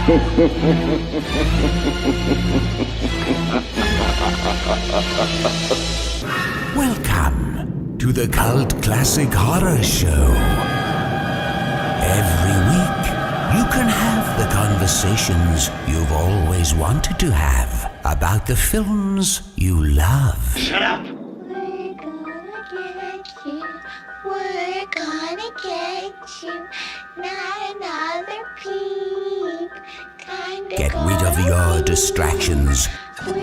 Welcome to the Cult Classic Horror Show. Every week, you can have the conversations you've always wanted to have about the films you love. Shut up! We're gonna get you, not another peep. Get rid of your distractions and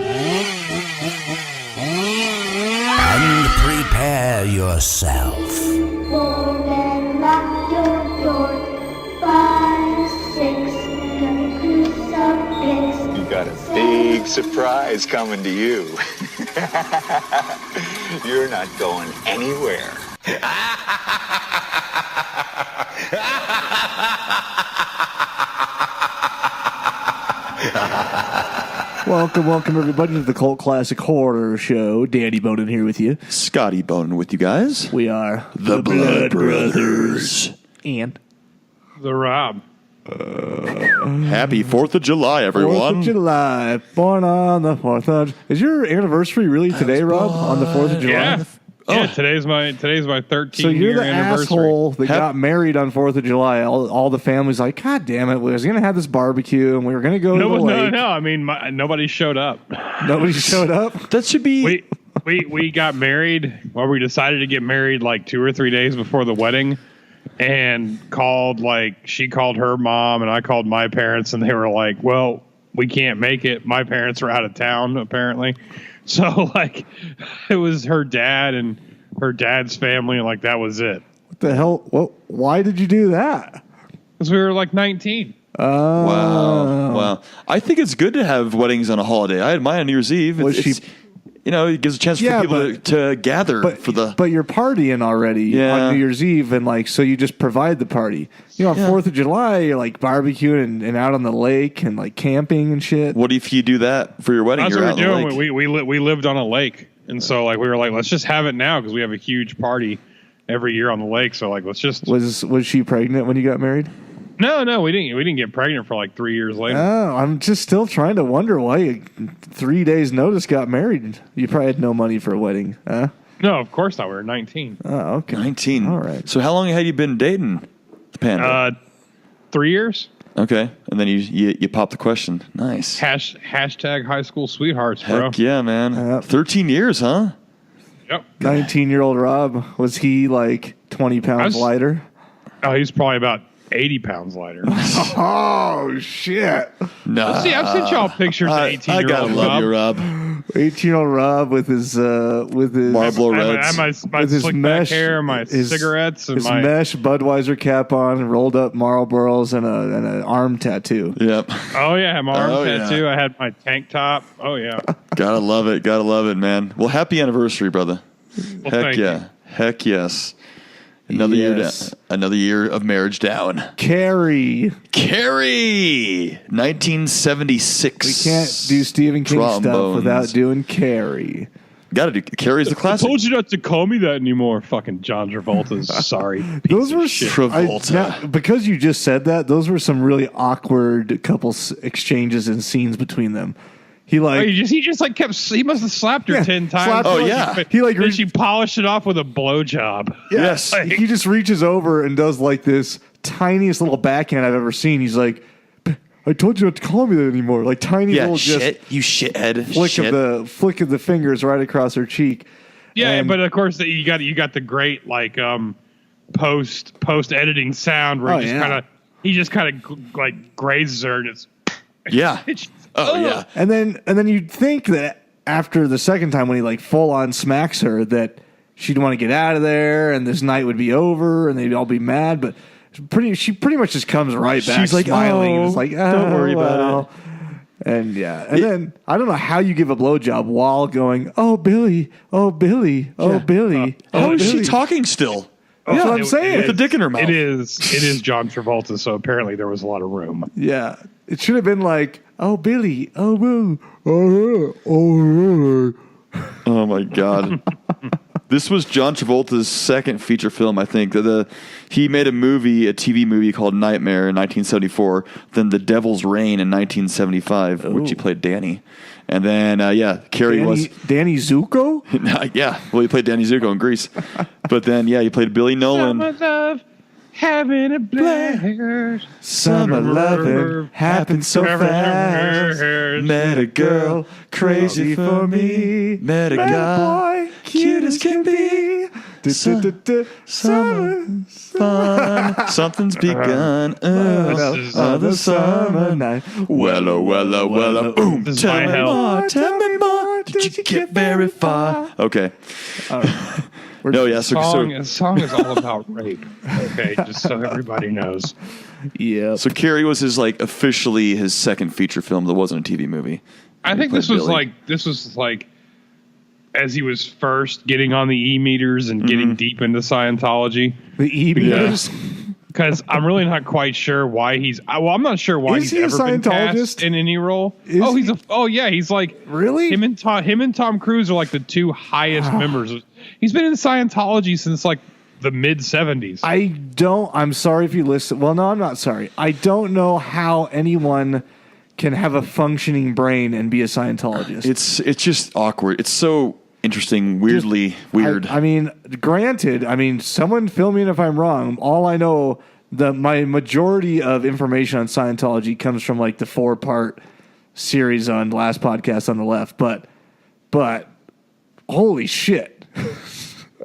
prepare yourself. Then lock your door. 5, 6, gonna crucifix. You got a big surprise coming to you. You're not going anywhere. Welcome everybody to the Cult Classic Horror Show. Danny Bonin here with you. Scotty Bonin with you guys. We are The Blood Brothers. And The Rob. Happy 4th of July, everyone. 4th of July, born on the 4th of... Is your anniversary really today, Rob? On the 4th of July? Yeah. Yeah, today's my 13th So you're year the anniversary. asshole that got married on 4th of July. All the family's like, God damn it, we was going to have this barbecue and we were going to go to the lake. No. I mean, nobody showed up. Nobody showed up? That should be... We got married. Well, we decided to get married like 2 or 3 days before the wedding, and she called her mom and I called my parents, and they were like, well, we can't make it. My parents are out of town, apparently. So, it was her dad and her dad's family, and, that was it. What the hell? Why did you do that? Because we were, 19. Wow. I think it's good to have weddings on a holiday. I had mine on New Year's Eve. It gives a chance for people to gather for the... But you're partying already on New Year's Eve, and, so you just provide the party. On 4th of July, you're, barbecuing and out on the lake and, camping and shit. What if you do that for your wedding? That's what we were doing. We lived on a lake, and so, we were like, let's just have it now because we have a huge party every year on the lake. So, let's just... Was she pregnant when you got married? No, we didn't get pregnant for 3 years later. Oh, I'm just still trying to wonder why you 3 days notice got married. You probably had no money for a wedding, huh? No, of course not. We were 19. Oh, okay. 19. All right. So how long had you been dating the Panda? 3 years. Okay. And then you pop the question. Nice. Hashtag high school sweethearts, bro. Heck yeah, man. 13 years, huh? Yep. 19-year-old Rob, was he 20 pounds lighter? Oh, he's probably about 80 pounds lighter. Oh, shit. No. I've sent y'all pictures of 18-year-old Rob. I gotta love you, Rob. 18-year-old Rob with his Marlboro Reds. My slick back hair, my cigarettes, and his mesh Budweiser cap on, and rolled up Marlboros, and an arm tattoo. Yep. Oh yeah, my arm tattoo. Yeah. I had my tank top. Oh yeah. Gotta love it, man. Well, happy anniversary, brother. Well, heck yeah. you. Heck yes. Another year of marriage down. Carrie, 1976. We can't do Stephen King stuff without doing Carrie. Got to do Carrie's the classic. I told you not to call me that anymore. Fucking John Travolta's sorry. Those were Travolta. Because you just said that, those were some really awkward exchanges and scenes between them. He must have slapped her 10 times. Oh yeah. Then she polished it off with a blowjob. Yes. He just reaches over and does this tiniest little backhand I've ever seen. He's like, I told you not to call me that anymore. Tiny little you shithead. Flick of the fingers right across her cheek. Yeah, but of course you got the great post editing sound where he just kind of grazes her and it's yeah. And then you'd think that after the second time when he full on smacks her that she'd want to get out of there and this night would be over and they'd all be mad, but she pretty much just comes right back. She's smiling. Don't worry about it. And then I don't know how you give a blowjob while going, oh Billy, oh Billy, oh Billy. How is she talking still? That's what I'm saying. With the dick in her mouth. It is John Travolta, so apparently there was a lot of room. Yeah. It should have been oh Billy, oh Billy, oh. Oh my God. This was John Travolta's second feature film, I think. He made a TV movie called Nightmare in 1974, then The Devil's Reign in 1975, which he played Danny. And then, Carrie was... Danny Zuko? Yeah, well, he played Danny Zuko in Grease. But then, he played Billy Nolan. Summer love, having a blast. Summer loving happened so fast. Met a girl crazy for me. Met a guy boy cute as can be. Summer fun. Something's begun. The summer night. Well, boom. This is my hell. Tell me more. Did you get very far? Okay. No, yeah. The song is all about rape. Okay, just so everybody knows. Yeah. So Carrie was officially his second feature film that wasn't a TV movie. I think this was like as he was first getting on the E-meters and getting deep into Scientology. The E-meters? Because I'm really not quite sure why he's... Well, I'm not sure why he's ever been cast in any role. He's like... Really? Him and Tom Cruise are like the two highest members. He's been in Scientology since like the mid-70s. I'm sorry if you listen. Well, no, I'm not sorry. I don't know how anyone can have a functioning brain and be a Scientologist. It's just awkward. It's so... interesting, weirdly weird. I mean, granted, someone fill me in if I'm wrong. All I know, my majority of information on Scientology comes from like the 4-part series on Last Podcast on the Left. But holy shit.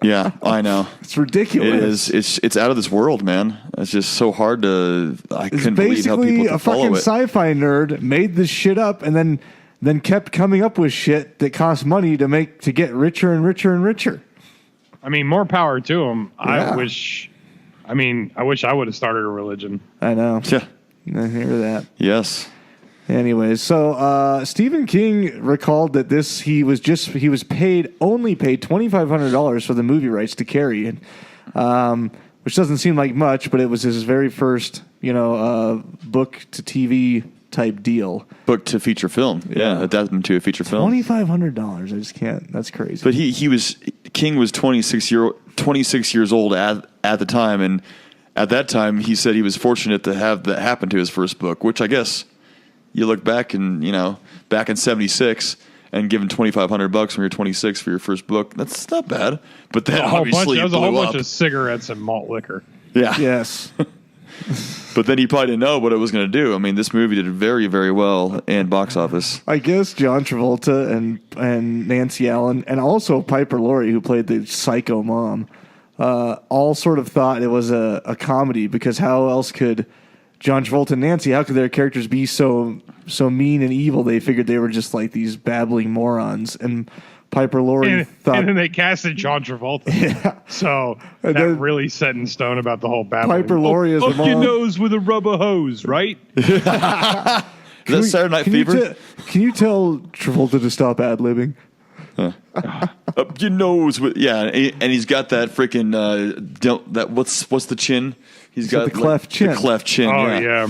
Yeah, I know. It's ridiculous. It is. It's out of this world, man. It's just so hard to... I couldn't believe how people could follow it. Basically, a fucking sci-fi nerd made this shit up and then kept coming up with shit that cost money to get richer and richer and richer. I mean, more power to him. Yeah. I wish I would have started a religion. I know. Yeah. I hear that. Yes. Anyways, so Stephen King recalled that he was paid $2,500 for the movie rights to Carrie, and which doesn't seem like much, but it was his very first, book to TV type deal. Book to feature film. Yeah, adapted to a feature film. $2,500. I just can't. That's crazy. But King was 26 years old at the time, and at that time he said he was fortunate to have that happen to his first book, which I guess you look back and back in '76 and given $2,500 when you're 26 for your first book, that's not bad. But then obviously there was a whole bunch up. of cigarettes and malt liquor. Yeah. Yes. But then he probably didn't know what it was going to do. I mean, this movie did very, very well in box office. I guess John Travolta and Nancy Allen and also Piper Laurie, who played the psycho mom, all sort of thought it was a comedy, because how else could John Travolta and Nancy, how could their characters be so mean and evil? They figured they were just like these babbling morons. And Piper Laurie thought... And then they casted John Travolta. Yeah. So that really set in stone about the whole babbling. Piper Laurie is the mom. Your nose with a rubber hose, right? Is that Saturday Night Fever? Can you tell Travolta to stop ad-libbing? Up your nose with... Yeah, and he's got that freaking... what's the chin? He's got the cleft chin. The cleft chin, Oh, yeah.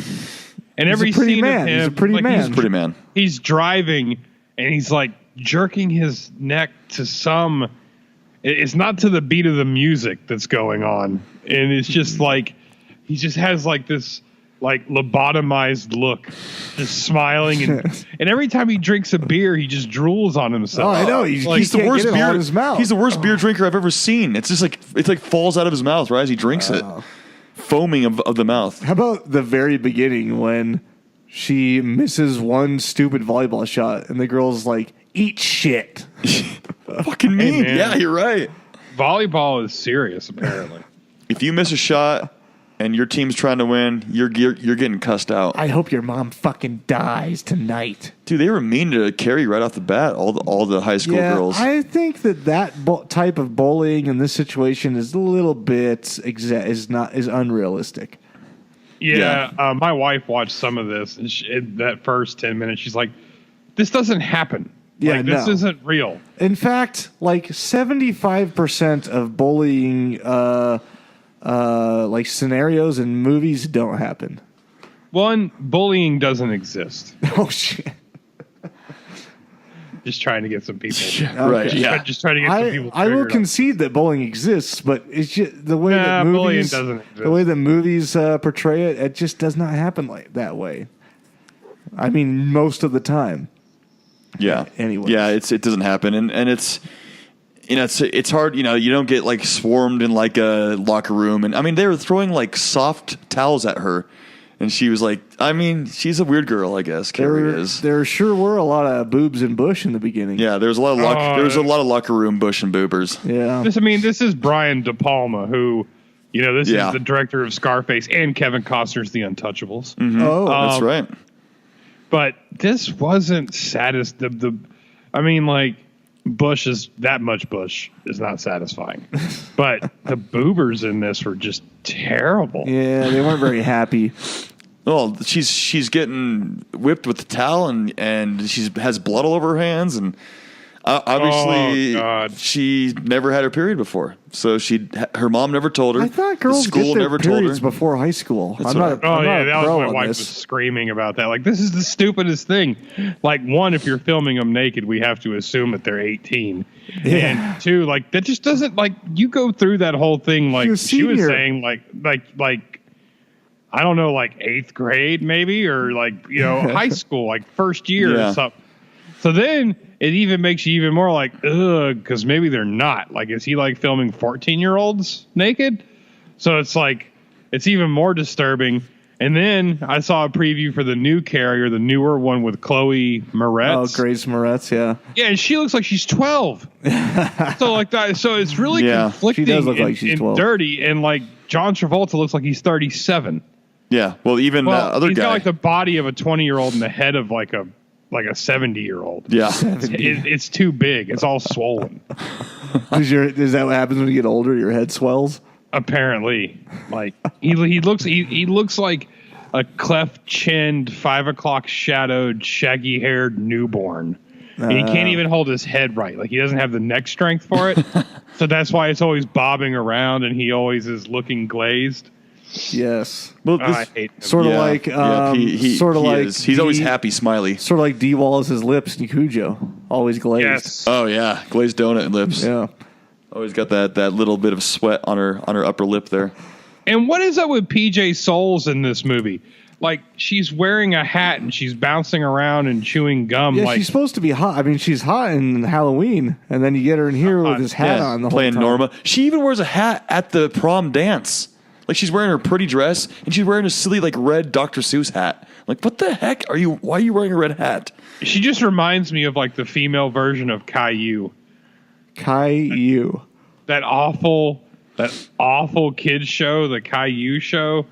And every He's a pretty scene man. of him... He's a pretty man. He's a pretty man. He's driving, and he's like jerking his neck to some... It's not to the beat of the music that's going on. And it's just like... He just has like this... like lobotomized look, just smiling, and every time he drinks a beer, he just drools on himself. Oh, I know. He's the worst beer. In his mouth. He's the worst beer drinker I've ever seen. It's just like falls out of his mouth right as he drinks it, foaming of the mouth. How about the very beginning when she misses one stupid volleyball shot and the girl's like, "Eat shit." Fucking mean. Hey, yeah, you're right. Volleyball is serious, apparently. If you miss a shot and your team's trying to win, you're getting cussed out. I hope your mom fucking dies tonight. Dude, they were mean to Carrie right off the bat. All the high school girls. I think that type of bullying in this situation is a little bit is unrealistic. Yeah, my wife watched some of this, and in that first 10 minutes, she's like, "This doesn't happen. Yeah, this isn't real." In fact, like 75% of bullying. Like scenarios in movies don't happen. One, bullying doesn't exist. Oh shit! just trying to get some people. Right. Yeah. Just trying to get some people. I will triggered on- concede that bullying exists, but it's just the way that bullying movies, doesn't exist. the way that movies portray it, it just does not happen like that way. I mean, most of the time. Yeah. Anyways. Yeah, it doesn't happen, and it's it's hard. You don't get like swarmed in like a locker room, and I mean they were throwing like soft towels at her, and she was like, I mean, she's a weird girl, I guess. Carrie is. There sure were a lot of boobs and bush in the beginning. Yeah, there was a lot of locker room bush and boobers. Yeah. This is Brian De Palma, who, this Yeah. is the director of Scarface and Kevin Costner's The Untouchables. Oh, That's right. But this wasn't I mean, like, Bush is that much Bush is not satisfying. But the boobers in this were just terrible. yeah, they weren't very happy. Well, she's getting whipped with the towel, and she has blood all over her hands, and obviously she never had her period before, so her mom never told her. I thought girls the school get their never told her periods before high school. That's I'm right. not. I'm not a that was pro my on wife this. was screaming about that. Like, this is the stupidest thing. Like, one, if you're filming them naked, we have to assume that they're 18. Yeah. And two, like, that just doesn't, like, you go through that whole thing, like, she was saying, like, I don't know, like 8th grade maybe, or like, high school, like first year or something. So then it even makes you even more like, ugh, because maybe they're not. Like, is he like filming 14-year-olds naked? So it's like, it's even more disturbing. And then I saw a preview for the new Carrie, or the newer one with Chloe Moretz. Oh, Grace Moretz, yeah. Yeah, and she looks like she's 12. So like that. So it's really conflicting. She does look like she's 12. And dirty. And like John Travolta looks like he's 37. Yeah, well, even other he's guy. got like the body of a 20-year-old and the head of like a 70-year-old. Yeah, it's too big. It's all swollen. Is that what happens when you get older? Your head swells. Apparently, like he looks like a cleft-chinned, 5 o'clock shadowed, shaggy-haired newborn. And he can't even hold his head right. Like, he doesn't have the neck strength for it. So that's why it's always bobbing around, and he always is looking glazed. Yes. well, I hate him. Sort of like, he's always happy, smiley. Sort of like D. Wallace's lips in Cujo, always glazed. Yes. Oh yeah, glazed donut lips. Yeah. Always got that little bit of sweat on her upper lip there. And what is up with PJ Souls in this movie? Like, she's wearing a hat and she's bouncing around and chewing gum. Yeah, like, she's supposed to be hot. I mean, she's hot in Halloween, and then you get her in here with this hat on the playing whole time. Norma. She even wears a hat at the prom dance. Like, she's wearing her pretty dress, and she's wearing a silly, like, red Dr. Seuss hat. Like, what the heck are you? Why are you wearing a red hat? she just reminds me of like the female version of Caillou. Caillou. That awful kids show, the Caillou show.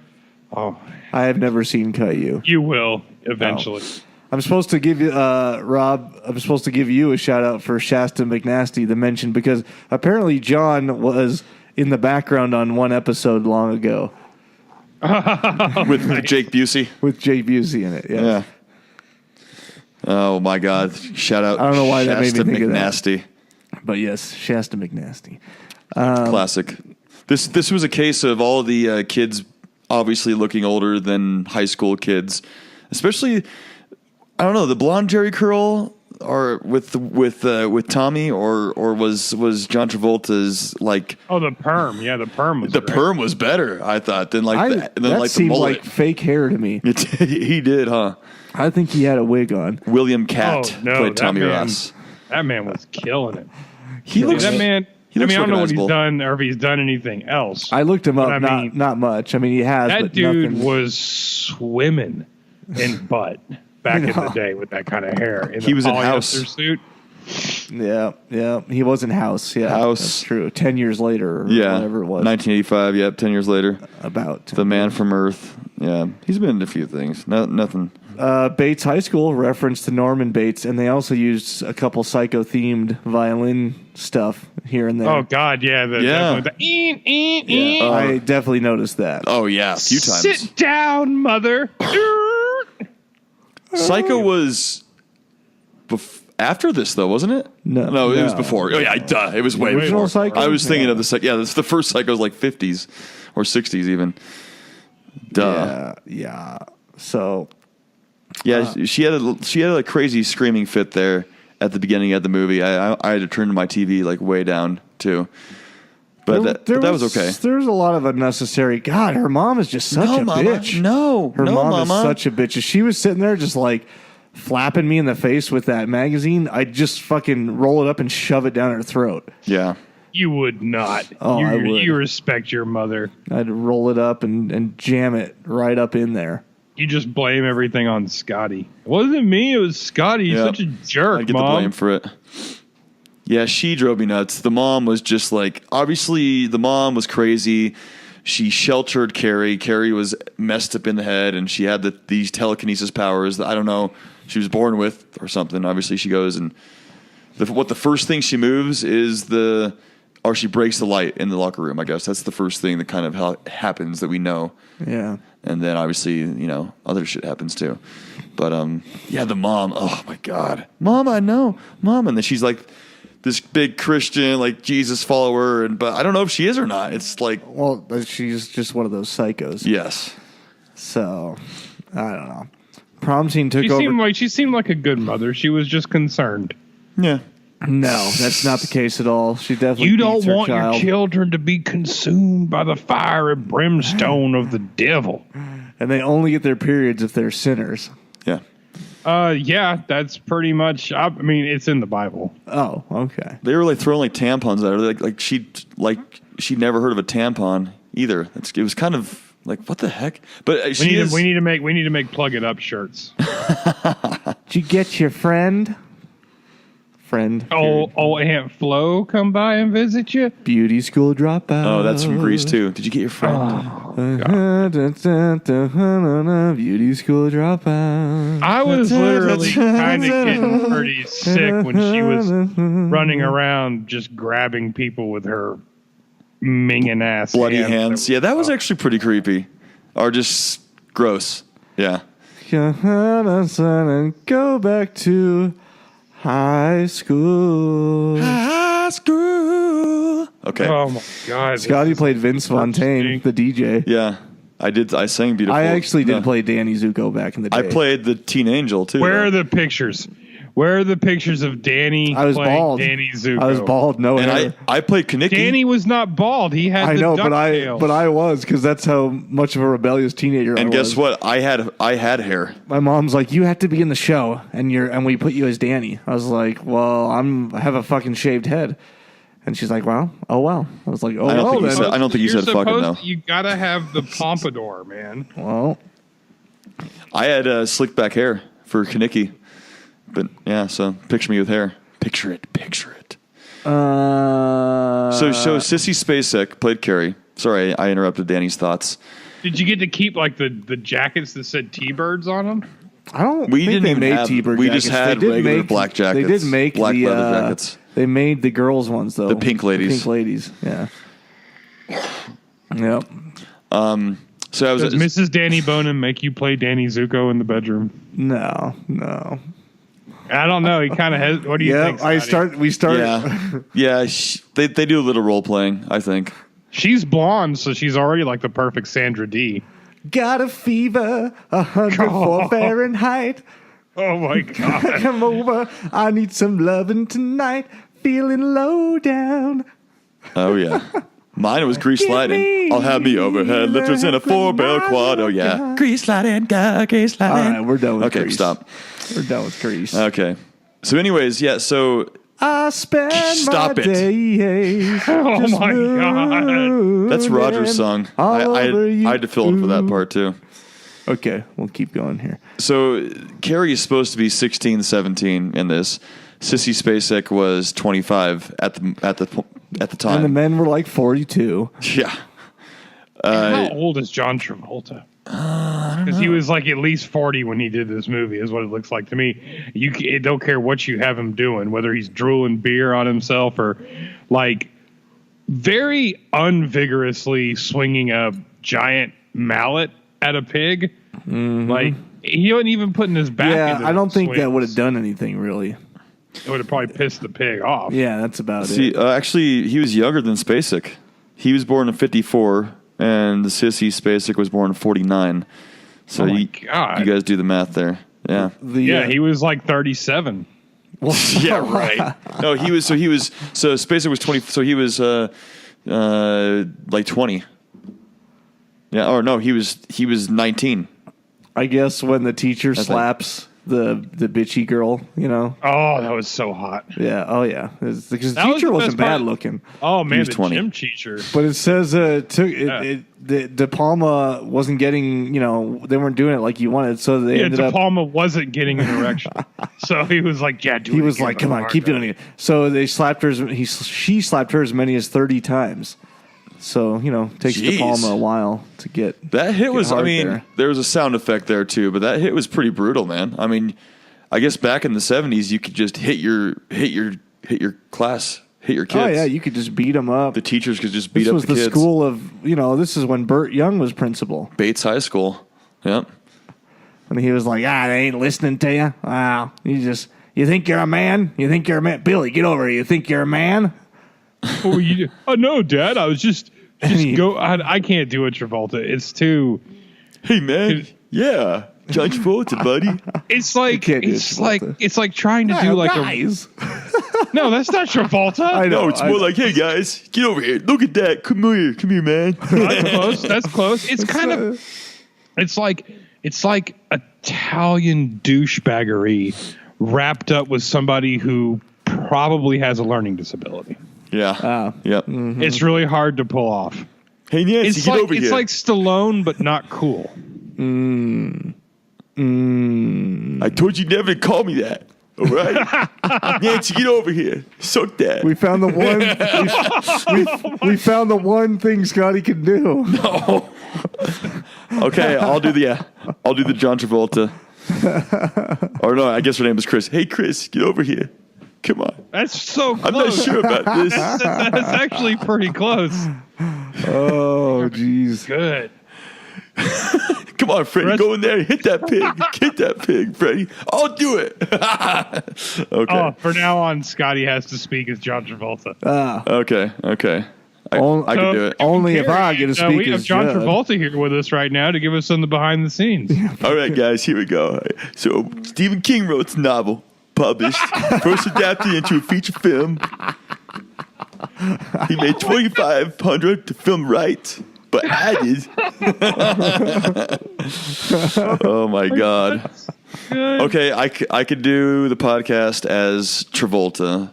Oh, I have never seen Caillou. you will eventually. I'm supposed to give you, Rob, I'm supposed to give you a shout out for Shasta McNasty, the mention, because apparently John was in the background on one episode long ago With Jake Busey. with Jay Busey in it. Yeah. Yeah. Oh my God! Shout out! I don't know why that made me Shasta think of that. McNasty. But yes, Shasta McNasty. Classic. This was a case of all the kids obviously looking older than high school kids, especially. I don't know, the blonde Jerry curl, or with Tommy, or was John Travolta's like? Oh, the perm. Yeah, the perm was The great. perm was better, I thought, than like that the seemed mullet. like fake hair to me. He did, huh? I think he had a wig on. William Catt Oh, no, played that Tommy man- Ross. That man was killing it. He Dude, looks. that man. he I looks mean, I don't know what he's recognizable. done or if he's done anything else. I looked him up, But I mean, not much. I mean, he has. That but dude nothing. was swimming in butt back in the day with that kind of hair. He was in House. Suit. Yeah. He was in House. Yeah, House. That's true. 10 years later, or Yeah, whatever it was. 1985. Yep, 10 years later. About The Man from Earth. Yeah, he's been in a few things. Nothing. Bates High School reference to Norman Bates, and they also used a couple psycho-themed violin stuff here and there. Oh God, yeah, Yeah. I definitely noticed that. Oh yeah, a few times. Sit down, mother. Psycho was after this though, wasn't it? No, it was no. before. Oh yeah, duh. It was way original before. Psycho? I was thinking Yeah. of the Psycho. Yeah, the first Psycho was like 50s or 60s even. Duh. Yeah. So Yeah, she had a crazy screaming fit there, at the beginning of the movie. I had to turn my TV like way down too. But that was okay. There's a lot of unnecessary. God, her mom is just such a bitch. Her mom mama. is such a bitch. If she was sitting there just like flapping me in the face with that magazine, I'd just fucking roll it up and shove it down her throat. Yeah. You would not. Oh, I would. You respect your mother. I'd roll it up and jam it right up in there. You just blame everything on Scotty. It wasn't me. It was Scotty. He's such a jerk, I get Mom. the blame for it. Yeah, she drove me nuts. The mom was just like, obviously the mom was crazy. She sheltered Carrie. Carrie was messed up in the head, and she had these telekinesis powers that I don't know she was born with or something. Obviously, she goes and the first thing she moves is or she breaks the light in the locker room. I guess that's the first thing that kind of happens that we know. Yeah. And then obviously, other shit happens too. But the mom, oh my God. Mom, I know. Mom. And then she's like this big Christian, like Jesus follower, but I don't know if she is or not. It's like, well, she's just one of those psychos. Yes. So, I don't know. Prom scene took over. She seemed like a good mother. She was just concerned. Yeah. No, that's not the case at all. She definitely. You don't beats her want child. your children to be consumed by the fire and brimstone of the devil. And they only get their periods if they're sinners. Yeah. Yeah, that's pretty much. I mean, it's in the Bible. Oh, okay. They were like throwing like tampons at her. Like she'd never heard of a tampon either. It was kind of like, what the heck? But we need to make plug it up shirts. Did you get your friend? Oh, Aunt Flo come by and visit you. Beauty school dropout. Oh, that's from Greece too. Did you get your friend? Beauty school dropout. I was literally kind of getting pretty sick when she was running around just grabbing people with her minging ass. Bloody hands. Yeah, that was actually pretty creepy. Or just gross. Yeah. Go back to high school. Okay. Oh my God. Scotty played Vince Fontaine, the DJ. Yeah. I did. I sang Beautiful. I actually did play Danny Zuko back in the day. I played the Teen Angel too. Where are the pictures? Where are the pictures of Danny I was playing bald. Danny Zuko? I was bald, no hair. And I played Kaneki. Danny was not bald. He had I the know, duck but tail. I was, because that's how much of a rebellious teenager I was. And guess what? I had hair. My mom's like, you have to be in the show, and we put you as Danny. I was like, well, I have a fucking shaved head. And she's like, well, oh well. I was like, oh I don't well think you then. said- I don't think you You're said fucking supposed- though. You gotta have the pompadour, man. Well, I had slick back hair for Kaneki. But yeah, so picture me with hair. Picture it. So Sissy Spacek played Carrie. Sorry, I interrupted Danny's thoughts. Did you get to keep like the jackets that said T-birds on them? I don't We think didn't they even made have- T-bird we jackets. just had They did regular make- black jackets. They did make Black the leather jackets. They made the girls' ones though. The pink ladies. The pink ladies. Yeah. Yep. So I was Does Mrs. Danny Bonin make you play Danny Zuko in the bedroom? No. I don't know. He kind of has. What do you think? Scotty? We started. Yeah. They do a little role playing, I think. She's blonde, so she's already like the perfect Sandra D. Got a fever, 104 Fahrenheit. Oh my God. Come over, I need some loving tonight. Feeling low down. Oh yeah. Mine was grease Give sliding. me I'll have me overhead. Lifters in a 4-barrel quad. Oh yeah. Grease sliding, grease sliding. All right, we're done with Okay, Grease. stop. We're done with Grease. Okay. So anyways, yeah, so I spend Stop my it. days. Oh just my God. that's Roger's song. I had to fill in for that part too. Okay, we'll keep going here. So Carrie is supposed to be 16, 17 in this. Sissy Spacek was 25 at the time. And the men were like 42. Yeah. How old is John Travolta? Because he was like at least 40 when he did this movie, is what it looks like to me. It don't care what you have him doing, whether he's drooling beer on himself or like very unvigorously swinging a giant mallet at a pig. Mm-hmm. Like he wasn't even putting his back. Yeah, into I don't think that swings. would have done anything really. It would have probably pissed the pig off. Yeah, that's about See, it. actually, he was younger than Spacek. He was born in 54, and the Sissy Spacek was born in 49. So Oh my you God. guys do the math there. Yeah. Yeah, he was like 37. Yeah, right. No, so Spacek was 20, so he was like 20. Yeah, or no, he was 19. I guess when the teacher slaps the bitchy girl, you know. Oh, that was so hot. Yeah. Oh, yeah. Because the teacher wasn't bad looking. Oh man, the 20. gym teacher. But it says De Palma wasn't getting, you know, they weren't doing it like you wanted, so they ended De up. Palma wasn't getting an erection, so he was like, "Yeah, do it." He was again, like, "Come on, keep doing it." So they slapped her. She slapped her as many as 30 times. So, you know, takes De Palma a while to get that hit. Was I mean, there was a sound effect there too, but that hit was pretty brutal, man. I mean, I guess back in the 70s, you could just hit your class, hit your kids. Oh yeah, you could just beat them up. The teachers could just beat up the kids. This was the school of, you know, this is when Burt Young was principal. Bates High School. Yep. And he was like, they ain't listening to you. Wow, you think you're a man? You think you're a man? Billy, get over here. You think you're a man? Oh, no, Dad. I was just go. I can't do it, Travolta. It's too. Hey, man. Yeah, John Travolta, buddy. It's like trying to do like guys. No, that's not Travolta. I know. No, it's more like, hey guys, get over here. Look at that. Come here, man. That's close. That's close. It's kind of. It's like Italian douchebaggery wrapped up with somebody who probably has a learning disability. Yeah. Yep. Mm-hmm. It's really hard to pull off. Hey, Nancy, get over here. It's like Stallone, but not cool. I told you never to call me that. All right, Nancy, get over here. Suck that. We found the one. we found the one thing Scotty can do. No. Okay, I'll do the John Travolta. Or no, I guess her name is Chris. Hey, Chris, get over here. Come on. That's so close. I'm not sure about this. That's actually pretty close. Oh, jeez. Good. Come on, Freddie, go in there and hit that pig. Hit that pig, Freddie. I'll do it. Okay. Oh, for now on, Scotty has to speak as John Travolta. Okay. I can do it. Only if I get to speak we have as John Judd. Travolta here with us right now to give us some of the behind the scenes. All right, guys, here we go. So Stephen King wrote this novel, published, first adapted into a feature film. He made $2,500 to film right, but added. Oh my God. Okay, I could do the podcast as Travolta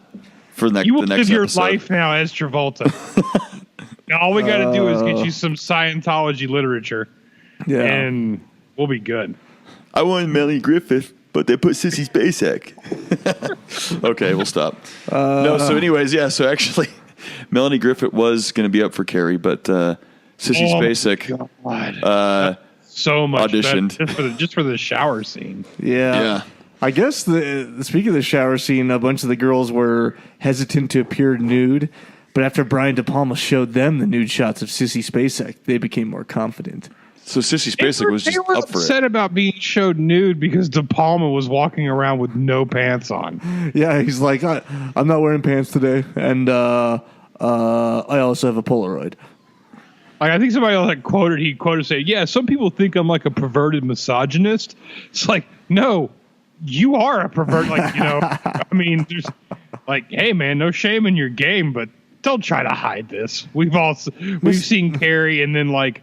for the next. You will the next live your episode. life now as Travolta. Now, all we got to do is get you some Scientology literature, and we'll be good. I wanted Melanie Griffith, but they put Sissy Spacek. Okay, we'll stop. No, so anyways, yeah, so actually, Melanie Griffith was going to be up for Carrie, but Sissy Spacek so much auditioned. just for the shower scene. Yeah. I guess speaking of the shower scene, a bunch of the girls were hesitant to appear nude, but after Brian De Palma showed them the nude shots of Sissy Spacek, they became more confident. So Sissy Spacek was just up for it. They were upset about being showed nude because De Palma was walking around with no pants on. Yeah, he's like, I'm not wearing pants today, and I also have a Polaroid. Like, I think somebody he quoted saying, "Yeah, some people think I'm like a perverted misogynist." It's like, no, you are a pervert. Like, you know, I mean, there's like, hey man, no shame in your game, but don't try to hide this. We've seen Carrie, and then like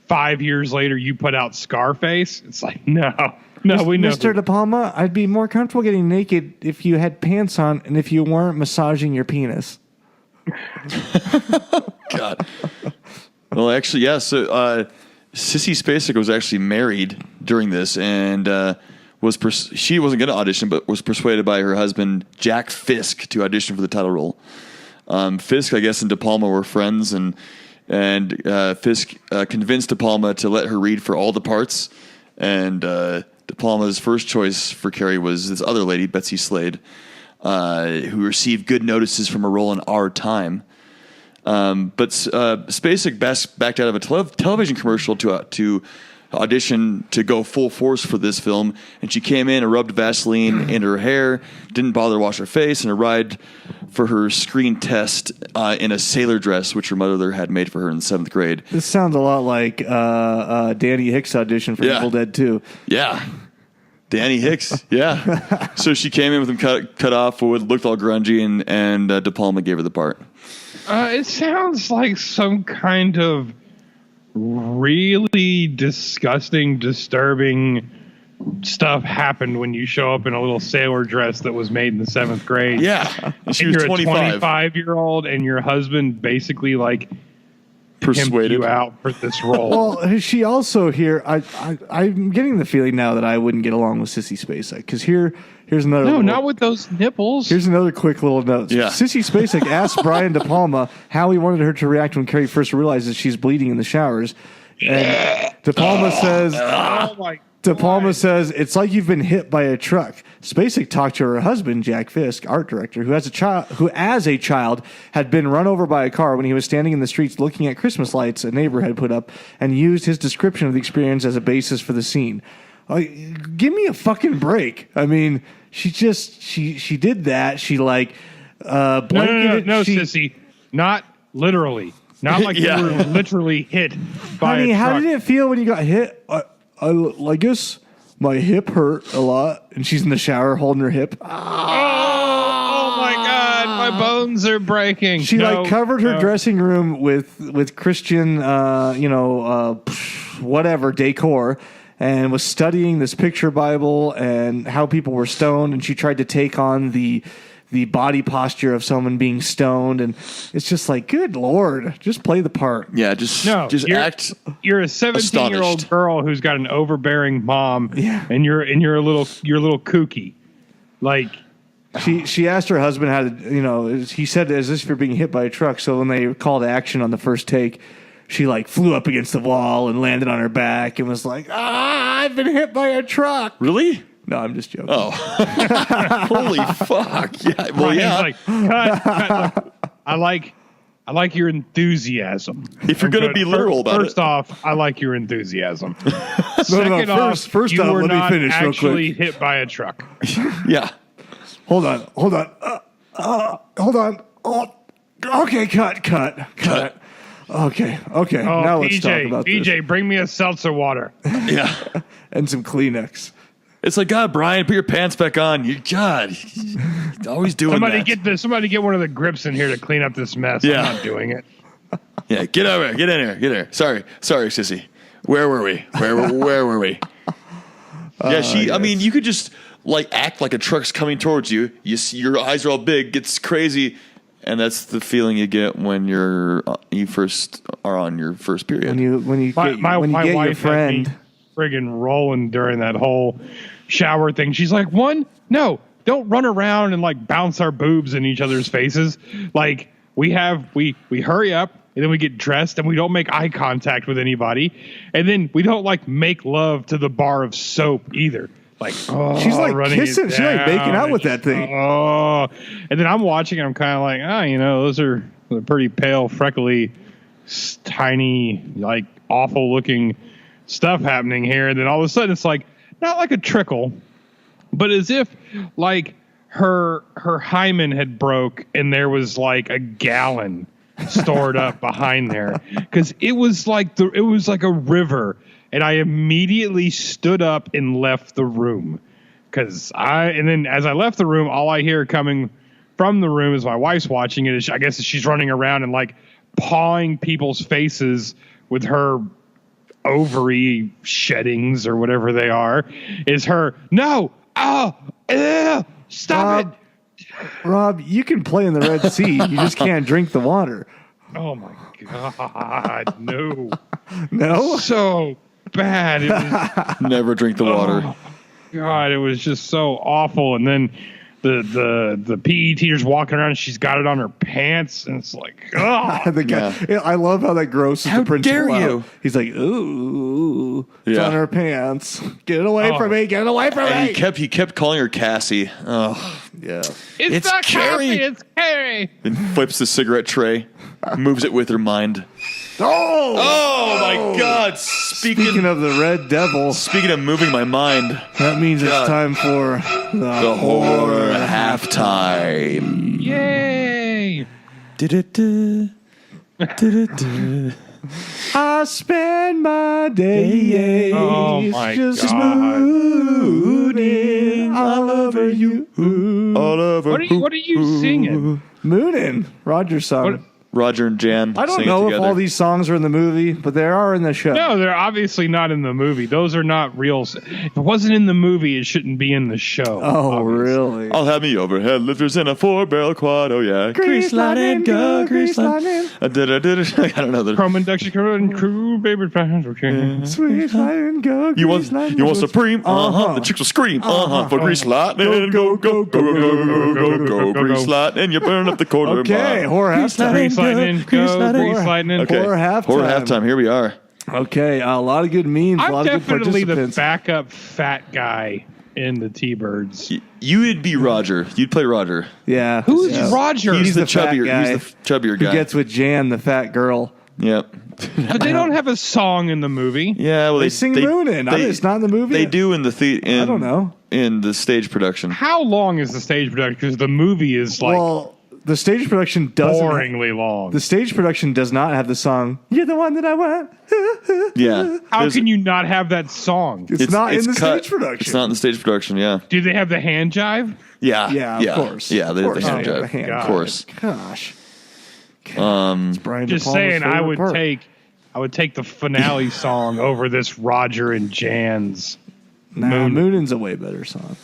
5 years later, you put out Scarface. It's like, no, we know. Mr. De Palma, I'd be more comfortable getting naked if you had pants on and if you weren't massaging your penis. God. Well, actually, yeah. So Sissy Spacek was actually married during this, and she wasn't going to audition, but was persuaded by her husband Jack Fisk to audition for the title role. Fisk, I guess, and De Palma were friends, and Fisk convinced De Palma to let her read for all the parts. And De Palma's first choice for Carrie was this other lady, Betsy Slade, who received good notices from a role in Our Time. But Spacek backed out of a television commercial to audition to go full force for this film, and she came in and rubbed Vaseline in her hair, didn't bother to wash her face, and arrived for her screen test in a sailor dress, which her mother had made for her in 7th grade. This sounds a lot like Danny Hicks' audition for Evil Dead 2. Yeah. Danny Hicks, yeah. So she came in with him cut off, looked all grungy, and De Palma gave her the part. It sounds like some kind of really disgusting, disturbing stuff happened when you show up in a little sailor dress that was made in the 7th grade. Yeah, she was you're 25. a 25-year-old, and your husband basically like Persuaded pimped you out for this role. Well, she also here. I'm getting the feeling now that I wouldn't get along with Sissy Spacek because here's another. No, not with those nipples. Here's another quick little note. Yeah. Sissy Spacek asked Brian De Palma how he wanted her to react when Carrie first realizes she's bleeding in the showers, and De Palma says, oh my. De Palma says, it's like you've been hit by a truck. Spacek talked to her husband, Jack Fisk, art director, who as a child had been run over by a car when he was standing in the streets looking at Christmas lights a neighbor had put up, and used his description of the experience as a basis for the scene. Give me a fucking break. I mean, she did that. She like blanketed. No, Sissy, not literally. Not like Yeah. you were literally hit by Honey, a truck. how did it feel when you got hit? I guess my hip hurt a lot, and she's in the shower holding her hip. Oh my God, my bones are breaking. She like covered her dressing room with Christian, whatever decor, and was studying this picture Bible and how people were stoned, and she tried to take on the body posture of someone being stoned, and it's just like, good Lord, just play the part. Yeah, just act. You're a 17-year-old astonished. girl who's got an overbearing mom, Yeah. and you're a little kooky. Like, She asked her husband how to, he said as if you're being hit by a truck. So when they called action on the first take, she like flew up against the wall and landed on her back and was like, I've been hit by a truck. Really? No, I'm just joking. Oh, holy fuck! Yeah, well, Brian's yeah. like, cut. Look, I like your enthusiasm. If you're gonna be literal about it. First off, I like your enthusiasm. Second off, first you off, were let me not finish real actually quick. hit by a truck. Yeah. Hold on. Hold on. Oh, okay, cut. Okay. Oh, Now let's talk about PJ, this. bring me a seltzer water. Yeah. And some Kleenex. It's like, God, Brian, put your pants back on. God, always doing that. Somebody get one of the grips in here to clean up this mess. Yeah. I'm not doing it. Yeah, get over here. Get in here. Sorry, Sissy. Where were we? Where were we? I mean, you could just like act like a truck's coming towards you. You see, your eyes are all big, gets crazy, and that's the feeling you get when you first are on your first period. When you get My your wife friend. had me friggin' rolling during that whole shower thing. She's like, no, don't run around and like bounce our boobs in each other's faces. Like we hurry up and then we get dressed and we don't make eye contact with anybody. And then we don't like make love to the bar of soap either. Like, She's like running it kissing. She's like down, making out and with that thing. And then I'm watching and I'm kind of like, those are pretty pale, freckly, tiny, like awful looking stuff happening here. And then all of a sudden it's like, not like a trickle, but as if like her hymen had broke and there was like a gallon stored up behind there, because it was like a river. And I immediately stood up and left the room. And then as I left the room, all I hear coming from the room is my wife's watching it. I guess she's running around and like pawing people's faces with her ovary sheddings or whatever they are. Is her, no, stop it. Rob, you can play in the Red Sea. You just can't drink the water. Oh my God, no. No? So bad. It was, Never drink the water. God, it was just so awful. And then the PE teacher's walking around and she's got it on her pants, and it's like, oh. The guy, I love how that grosses How the principal dare you? out. He's like, ooh, it's Yeah. on her pants. Get it away from me. Get it away from And me. he kept calling her Cassie. Oh, Yeah. It's not Carrie. Carrie, it's Carrie. then flips the cigarette tray, moves it with her mind. Oh my God! Speaking of the Red Devil, Speaking of moving my mind, that means God. it's time for the horror halftime. Yay. I spend my days Oh my just God. mooning What are you singing? Moonin', Roger's song. Roger and Jan. I don't sing know it if all these songs are in the movie, but they are in the show. No, they're obviously not in the movie. Those are not real. If it wasn't in the movie, it shouldn't be in the show. Oh, obviously. really? I'll have me overhead lifters in a 4-barrel quad. Oh, yeah. Grease lightning, go, grease lightning. I don't know. Chrome induction, crew, baby, okay. Sweet lightning, go, You grease want lightning. Supreme? Uh-huh. The chicks will scream. For grease lightning. Go, go, go, go, go, go, go, go. Grease lightning. You burn up the quarter Okay, mile. horror halftime. Grease lightning, go, grease lightning. Okay. Horror halftime. Horror halftime. Here we are. Okay, a lot of good memes, a I'm lot of good definitely the participants. backup fat guy in the T-Birds. You would be Roger. You'd play Roger. Yeah. Who's yeah. Roger? He's the fat chubbier. guy He's the chubbier who guy. gets with Jan, the fat girl. Yep. But they don't have a song in the movie. Yeah. Well, They sing Moonin'. It's not in the movie. They do in the I don't know. In the stage production. How long is the stage production? Because the movie is like Well, the stage production doesn't. boringly long. The stage production does not have the song "You're the One That I Want." Yeah. How There's- can you not have that song? It's not in the cut. stage production. It's not in the stage production. Yeah. Do they have the hand jive? Yeah. Yeah, of course. Yeah. Of There's course the hand they have jive. the hand Of course. Gosh. It's Brian De Just Palma's saying, I favorite would part. take the finale song over this Roger and Jan's. Nah, Moonin's a way better song.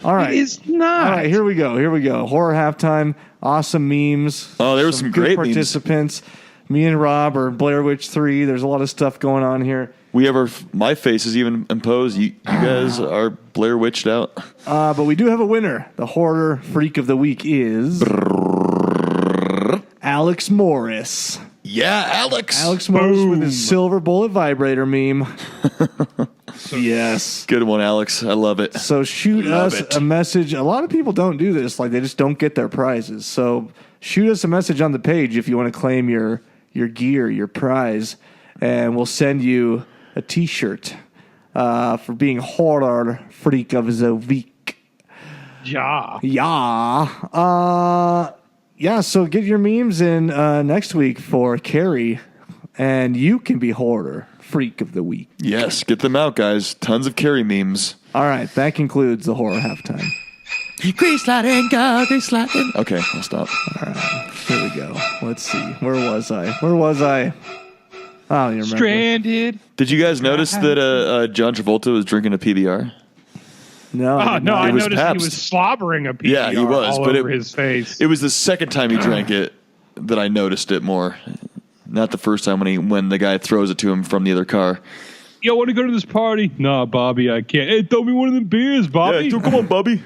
All right. It is not. All right, here we go. Horror halftime. Awesome memes. Oh, there was some good great memes. participants. Me and Rob are Blair Witch 3. There's a lot of stuff going on here. We have my face is even imposed. You guys are Blair Witched out. But we do have a winner. The horror freak of the week is Alex Morris. Yeah, Alex. Alex Morris with his silver bullet vibrator meme. Yes. Good one, Alex. I love it. So shoot Love us it. a message. A lot of people don't do this. Like, they just don't get their prizes. So shoot us a message on the page if you want to claim your gear, your prize, and we'll send you a T-shirt for being horror freak of the week. Ja. Yeah. Yeah, so get your memes in next week for Carrie, and you can be horror freak of the week. Yes, get them out, guys. Tons of Carrie memes. All right, that concludes the horror halftime. Grease lightning, go, grease lightning. Okay, I'll stop. All right, here we go. Let's see. Where was I? I don't even remember. Stranded. Did you guys notice that John Travolta was drinking a PBR? No. Oh, no, I It was noticed Pabst. he was slobbering a PBR Yeah, he was, all but over his face. It was the second time he drank it that I noticed it more. Not the first time when the guy throws it to him from the other car. Yo, want to go to this party? Nah, Bobby, I can't. Hey, throw me one of them beers, Bobby. Yeah, come on, Bobby.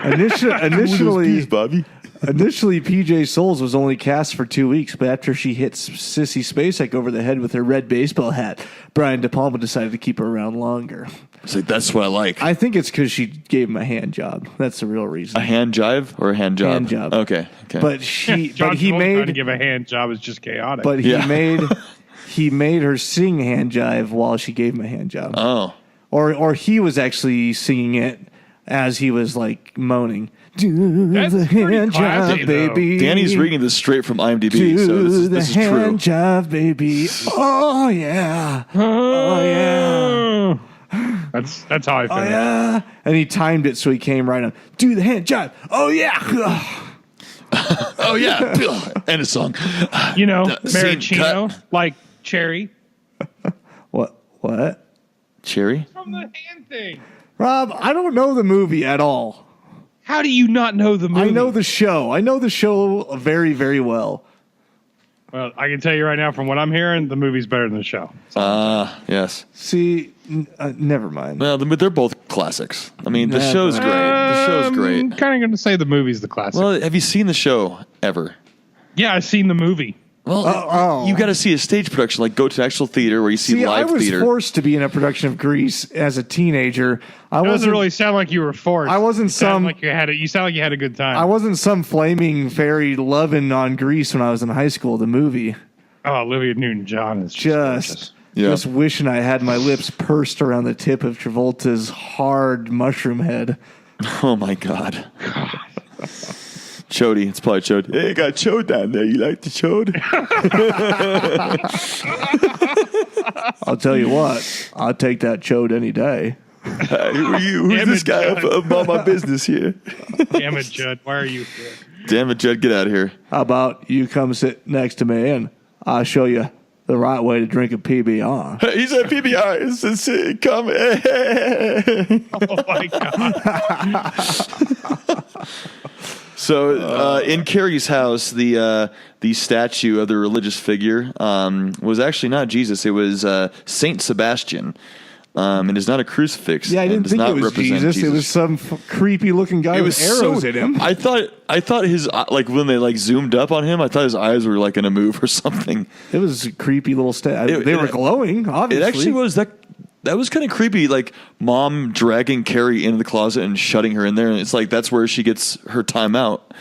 Initially, Bobby. Initially, PJ Souls was only cast for 2 weeks, but after she hit Sissy Spacek over the head with her red baseball hat, Brian De Palma decided to keep her around longer. It's like, that's what I like. I think it's because she gave him a hand job. That's the real reason. A hand jive or a hand job? Hand job. Okay. But John he Travolta trying to made, give a hand job is just chaotic. but he Yeah. made her sing hand jive while she gave him a hand job. Oh. Or he was actually singing it as he was like moaning. Do That's the pretty hand classy, job, though. baby. Danny's reading this straight from IMDb, Do so the this is hand true. job, baby. Oh yeah. Oh yeah. That's how I feel. Oh yeah. And he timed it so he came right on. Do the hand job. Oh yeah. Oh, yeah. End of song. You know, Scene maraschino, cut. like cherry. What? Cherry? From the hand thing. Rob, I don't know the movie at all. How do you not know the movie? I know the show. I know the show very, very well. Well, I can tell you right now, from what I'm hearing, the movie's better than the show. Yes. See, never mind. Well, they're both classics. I mean, the show's great. The show's great. I'm kind of going to say the movie's the classic. Well, have you seen the show ever? Yeah, I've seen the movie. Well, you got to see a stage production, like go to actual theater where you see I live was theater. forced to be in a production of Grease as a teenager. I It doesn't wasn't really sound like you were forced. I wasn't You sound some- like you sound like you had a good time. I wasn't some flaming fairy loving on Grease when I was in high school. The movie, Oh, Olivia Newton-John is just Yeah. wishing I had my lips pursed around the tip of Travolta's hard mushroom head. Oh, my God. Chody. It's probably Chode. Hey, got Chode down there. You like the Chode? I'll tell you what, I'll take that chode any day. Who are you? Who's Damn this it, guy Judd. about my business here? Damn it, Judd. Why are you here? Damn it, Judd, get out of here. How about you come sit next to me and I'll show you the right way to drink a PBR. He said PBR. Come. Oh, my God. So in Carrie's house, the statue of the religious figure was actually not Jesus. It was Saint Sebastian. And it's not a crucifix. Yeah, I didn't does think not it was represent Jesus. It was some creepy looking guy It with was arrows so, in him. I thought his like when they like zoomed up on him, I thought his eyes were like going to move or something. It was a creepy little statue. They were glowing, obviously. It actually was that was kind of creepy. Like mom dragging Carrie into the closet and shutting her in there, and it's like that's where she gets her time out.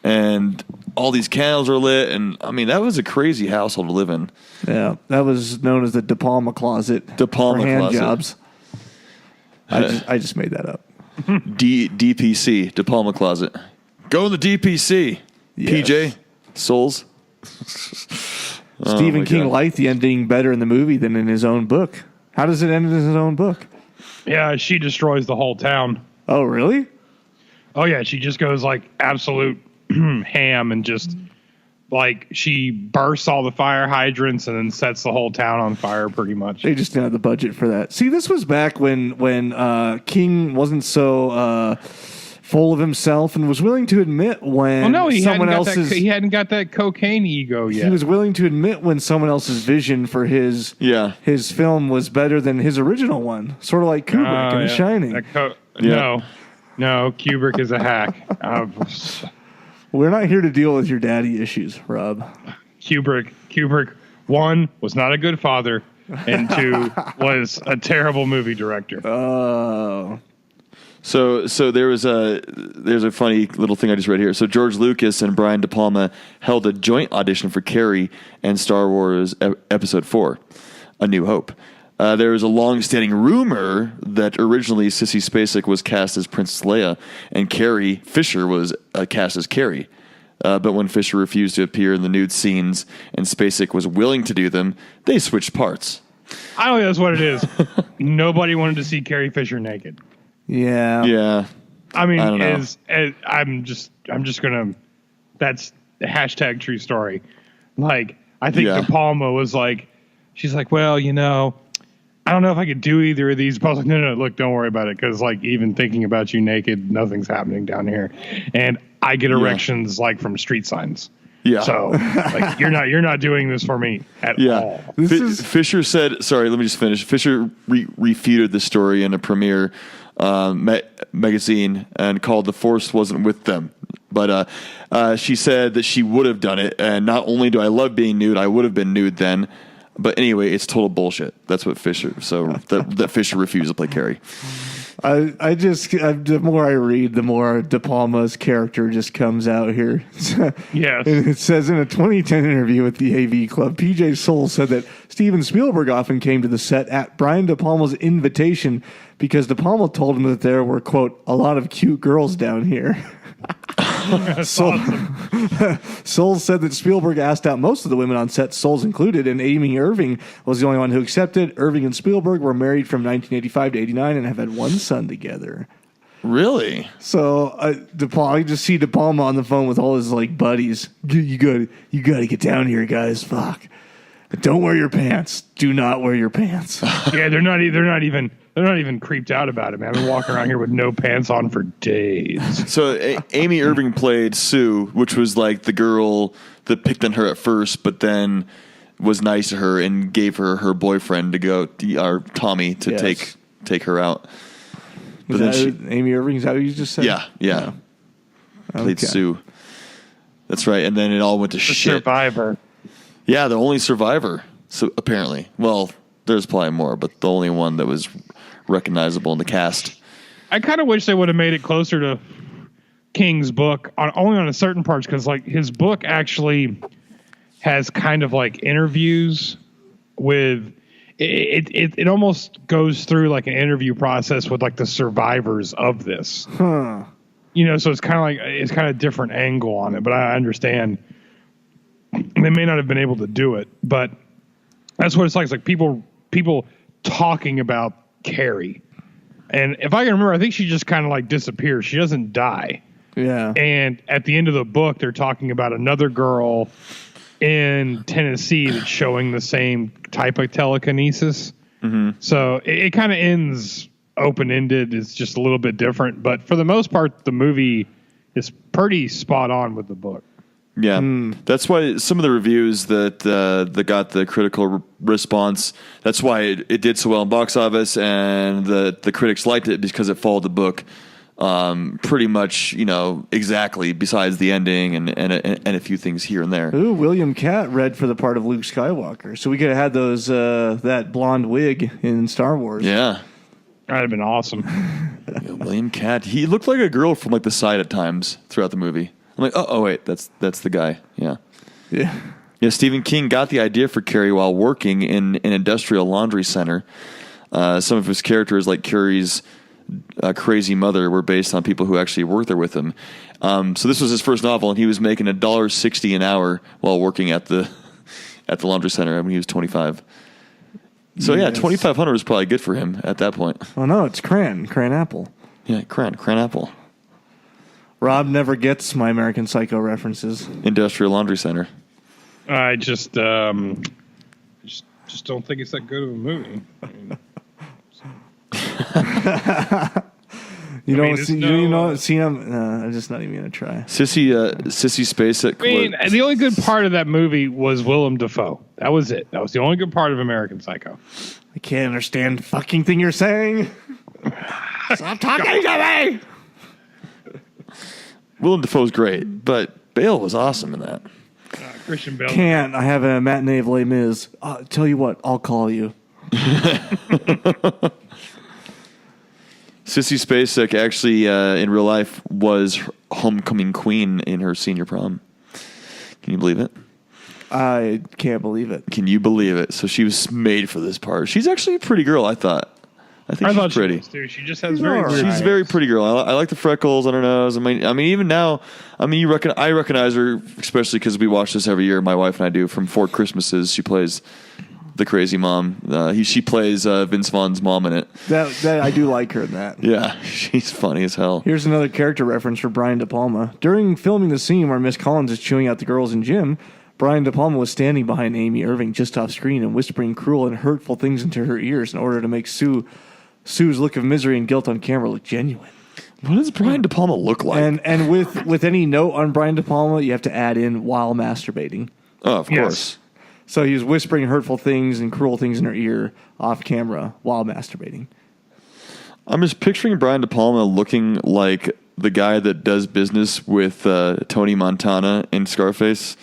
And all these candles are lit, and I mean that was a crazy household to live in. Yeah, that was known as the De Palma closet. De Palma for hand closet. jobs. I just made that up. DPC, De Palma closet. Go in the DPC. Yes. PJ Souls. Stephen my King God. liked the ending better in the movie than in his own book. How does it end in his own book? Yeah, she destroys the whole town. Oh, really? Oh, yeah, she just goes like absolute ham and just like she bursts all the fire hydrants and then sets the whole town on fire pretty much. They just didn't have the budget for that. See, this was back when King wasn't so full of himself and was willing to admit when Well, no, he someone hadn't, else's he hadn't got that cocaine ego yet. he was willing to admit when someone else's vision for his film was better than his original one. Sort of like Kubrick in The Shining. No, Kubrick is a hack. We're not here to deal with your daddy issues, Rob. Kubrick, one, was not a good father, and two, was a terrible movie director. Oh. So there's a funny little thing I just read here. So George Lucas and Brian De Palma held a joint audition for Carrie and Star Wars Episode 4, A New Hope. There was a long-standing rumor that originally Sissy Spacek was cast as Princess Leia and Carrie Fisher was cast as Carrie. But when Fisher refused to appear in the nude scenes and Spacek was willing to do them, they switched parts. I don't think that's what it is. Nobody wanted to see Carrie Fisher naked. Yeah. Yeah. I mean, I don't know. I'm just gonna. That's hashtag true story. Like, I think Yeah. De Palma was like, she's like, well, I don't know if I could do either of these. But I was like, no, look, don't worry about it. Cause like even thinking about you naked, nothing's happening down here. And I get erections like from street signs. Yeah. So like, you're not doing this for me at all. Fisher said, sorry, let me just finish. Fisher refuted the story in a premiere magazine and called The Force wasn't with them. But she said that she would have done it. And not only do I love being nude, I would have been nude then. But anyway, it's total bullshit. That's what Fisher. So that Fisher refused to play Carrie. The more I read, the more De Palma's character just comes out here. Yes. And it says in a 2010 interview with the AV Club, PJ Soul said that Steven Spielberg often came to the set at Brian De Palma's invitation because De Palma told him that there were, quote, a lot of cute girls down here. Soul said that Spielberg asked out most of the women on set, Souls included, and Amy Irving was the only one who accepted. Irving and Spielberg were married from 1985 to 89 and have had one son together. Really? So I just see De Palma on the phone with all his like buddies. You gotta get down here, guys. Fuck. Don't wear your pants. Do not wear your pants. Yeah, they're not even creeped out about it, man. I've been walking around here with no pants on for days. So Amy Irving played Sue, which was like the girl that picked on her at first, but then was nice to her and gave her her boyfriend to go, or Tommy, to Yes. take her out. But Is then that Amy Irving? Is that what you just said? Yeah. Played Okay. Sue. That's right. And then it all went to The shit. survivor. Yeah, the only survivor. So apparently, well, there's probably more, but the only one that was recognizable in the cast. I kind of wish they would have made it closer to King's book, only on a certain parts, because like his book actually has kind of like interviews with it almost goes through like an interview process with like the survivors of this. Huh. So it's kind of a different angle on it, but I understand they may not have been able to do it, but that's what it's like. It's like people talking about Carrie. And if I can remember, I think she just kind of like disappears. She doesn't die. Yeah. And at the end of the book, they're talking about another girl in Tennessee that's showing the same type of telekinesis. Mm-hmm. So it kind of ends open-ended. It's just a little bit different. But for the most part, the movie is pretty spot on with the book. Yeah, that's why some of the reviews that got the critical response, that's why it did so well in box office, and the critics liked it because it followed the book pretty much, exactly, besides the ending and a few things here and there. Ooh, William Catt read for the part of Luke Skywalker, so we could have had those that blonde wig in Star Wars. Yeah. That'd have been awesome. Yeah, William Catt, he looked like a girl from like the side at times throughout the movie. I'm like, oh wait, that's the guy. Yeah. Yeah, Stephen King got the idea for Carrie while working in an industrial laundry center. Some of his characters, like Carrie's crazy mother, were based on people who actually worked there with him. So this was his first novel, and he was making $1.60 an hour while working at the laundry center when he was 25. So yeah, 2,500 was probably good for him at that point. Oh no, it's Cran Apple. Yeah, Cran Apple. Rob never gets my American Psycho references. Industrial Laundry Center. I just don't think it's that good of a movie. I'm just not even gonna try. Sissy Spacek. The only good part of that movie was Willem Dafoe. That was it. That was the only good part of American Psycho. I can't understand the fucking thing you're saying. Stop talking to me. Willem Dafoe's great, but Bale was awesome in that. Christian Bale. Can't. I have a matinee of Les Mis. Tell you what, I'll call you. Sissy Spacek actually, in real life, was homecoming queen in her senior prom. Can you believe it? I can't believe it. Can you believe it? So she was made for this part. She's actually a pretty girl, I thought. I thought she's pretty. She was too. She just has very. She's a very pretty girl. I like the freckles on her nose. I mean, even now, I recognize her, especially because we watch this every year. My wife and I do. From 4 Christmases, she plays the crazy mom. She plays Vince Vaughn's mom in it. That I do like her in that. Yeah, she's funny as hell. Here's another character reference for Brian De Palma. During filming the scene where Miss Collins is chewing out the girls in gym, Brian De Palma was standing behind Amy Irving just off screen and whispering cruel and hurtful things into her ears in order to make Sue's look of misery and guilt on camera look genuine. What does Brian De Palma look like? And with any note on Brian De Palma, you have to add in while masturbating. Oh, of course. So he was whispering hurtful things and cruel things in her ear off camera while masturbating. I'm just picturing Brian De Palma looking like the guy that does business with Tony Montana in Scarface.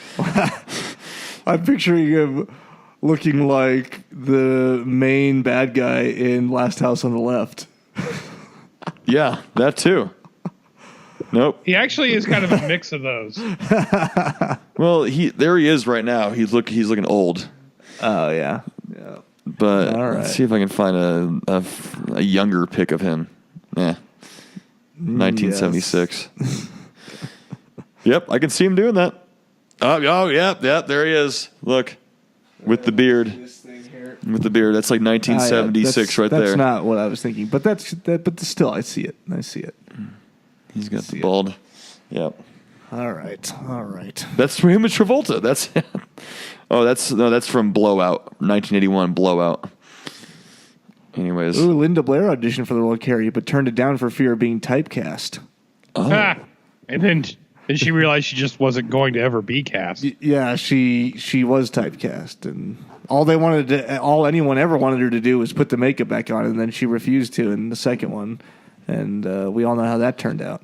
I'm picturing him looking like the main bad guy in Last House on the Left. Yeah, that too. Nope. He actually is kind of a mix of those. Well, there he is right now. He's looking old. Oh yeah. But let's see if I can find a younger pic of him. Yeah, 1976. Yes. Yep, I can see him doing that. Oh, yeah, there he is. Look. With the beard. With the beard. That's like 1976 right there. That's not what I was thinking. But but still, I see it. He's got the bald. Yep. All right. That's from him with Travolta. That's from Blowout. 1981 Blowout. Anyways. Ooh, Linda Blair auditioned for the role of Carrie, but turned it down for fear of being typecast. Oh. And then she realized she just wasn't going to ever be cast. Yeah, she was typecast, and all anyone ever wanted her to do was put the makeup back on, and then she refused to in the second one, and we all know how that turned out.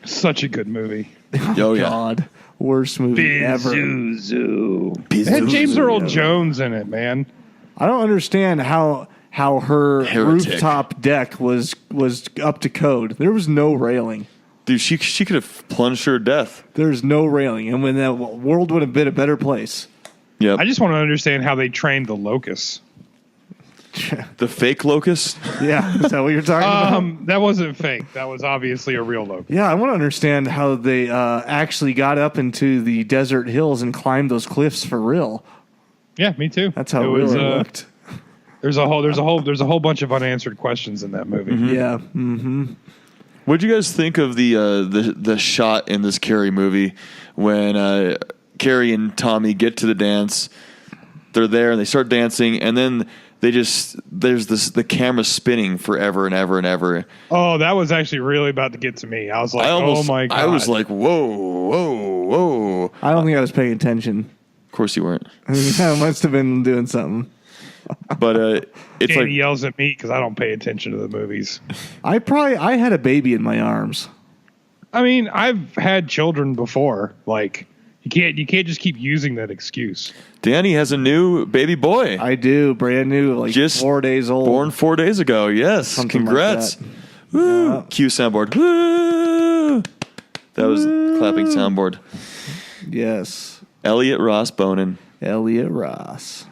Such a good movie. Oh yeah. God, worst movie ever. It had James Earl Jones in it, man. I don't understand how her rooftop deck was up to code. There was no railing. Dude, she could have plunged her to death. There's no railing, and when that world would have been a better place. Yeah. I just want to understand how they trained the locusts. The fake locust? Yeah, is that what you're talking about? That wasn't fake. That was obviously a real locust. Yeah, I want to understand how they actually got up into the desert hills and climbed those cliffs for real. Yeah, me too. That's how it really looked. There's a whole bunch of unanswered questions in that movie. Yeah. Mm-hmm. What do you guys think of the shot in this Carrie movie when Carrie and Tommy get to the dance? They're there and they start dancing, and then there's the camera spinning forever and ever and ever. Oh, that was actually really about to get to me. I was like, oh my God. I was like, whoa. I don't think I was paying attention. Of course you weren't. I must have been doing something. But it's Danny like yells at me because I don't pay attention to the movies. I had a baby in my arms. I mean, I've had children before. Like, you can't just keep using that excuse. Danny has a new baby boy. I do, brand new, like Just 4 days old. Born 4 days ago. Yes, Something congrats. like that. Woo. Yeah. Cue soundboard. Woo. That was clapping soundboard. Yes, Elliot Ross Bonin. Elliot Ross.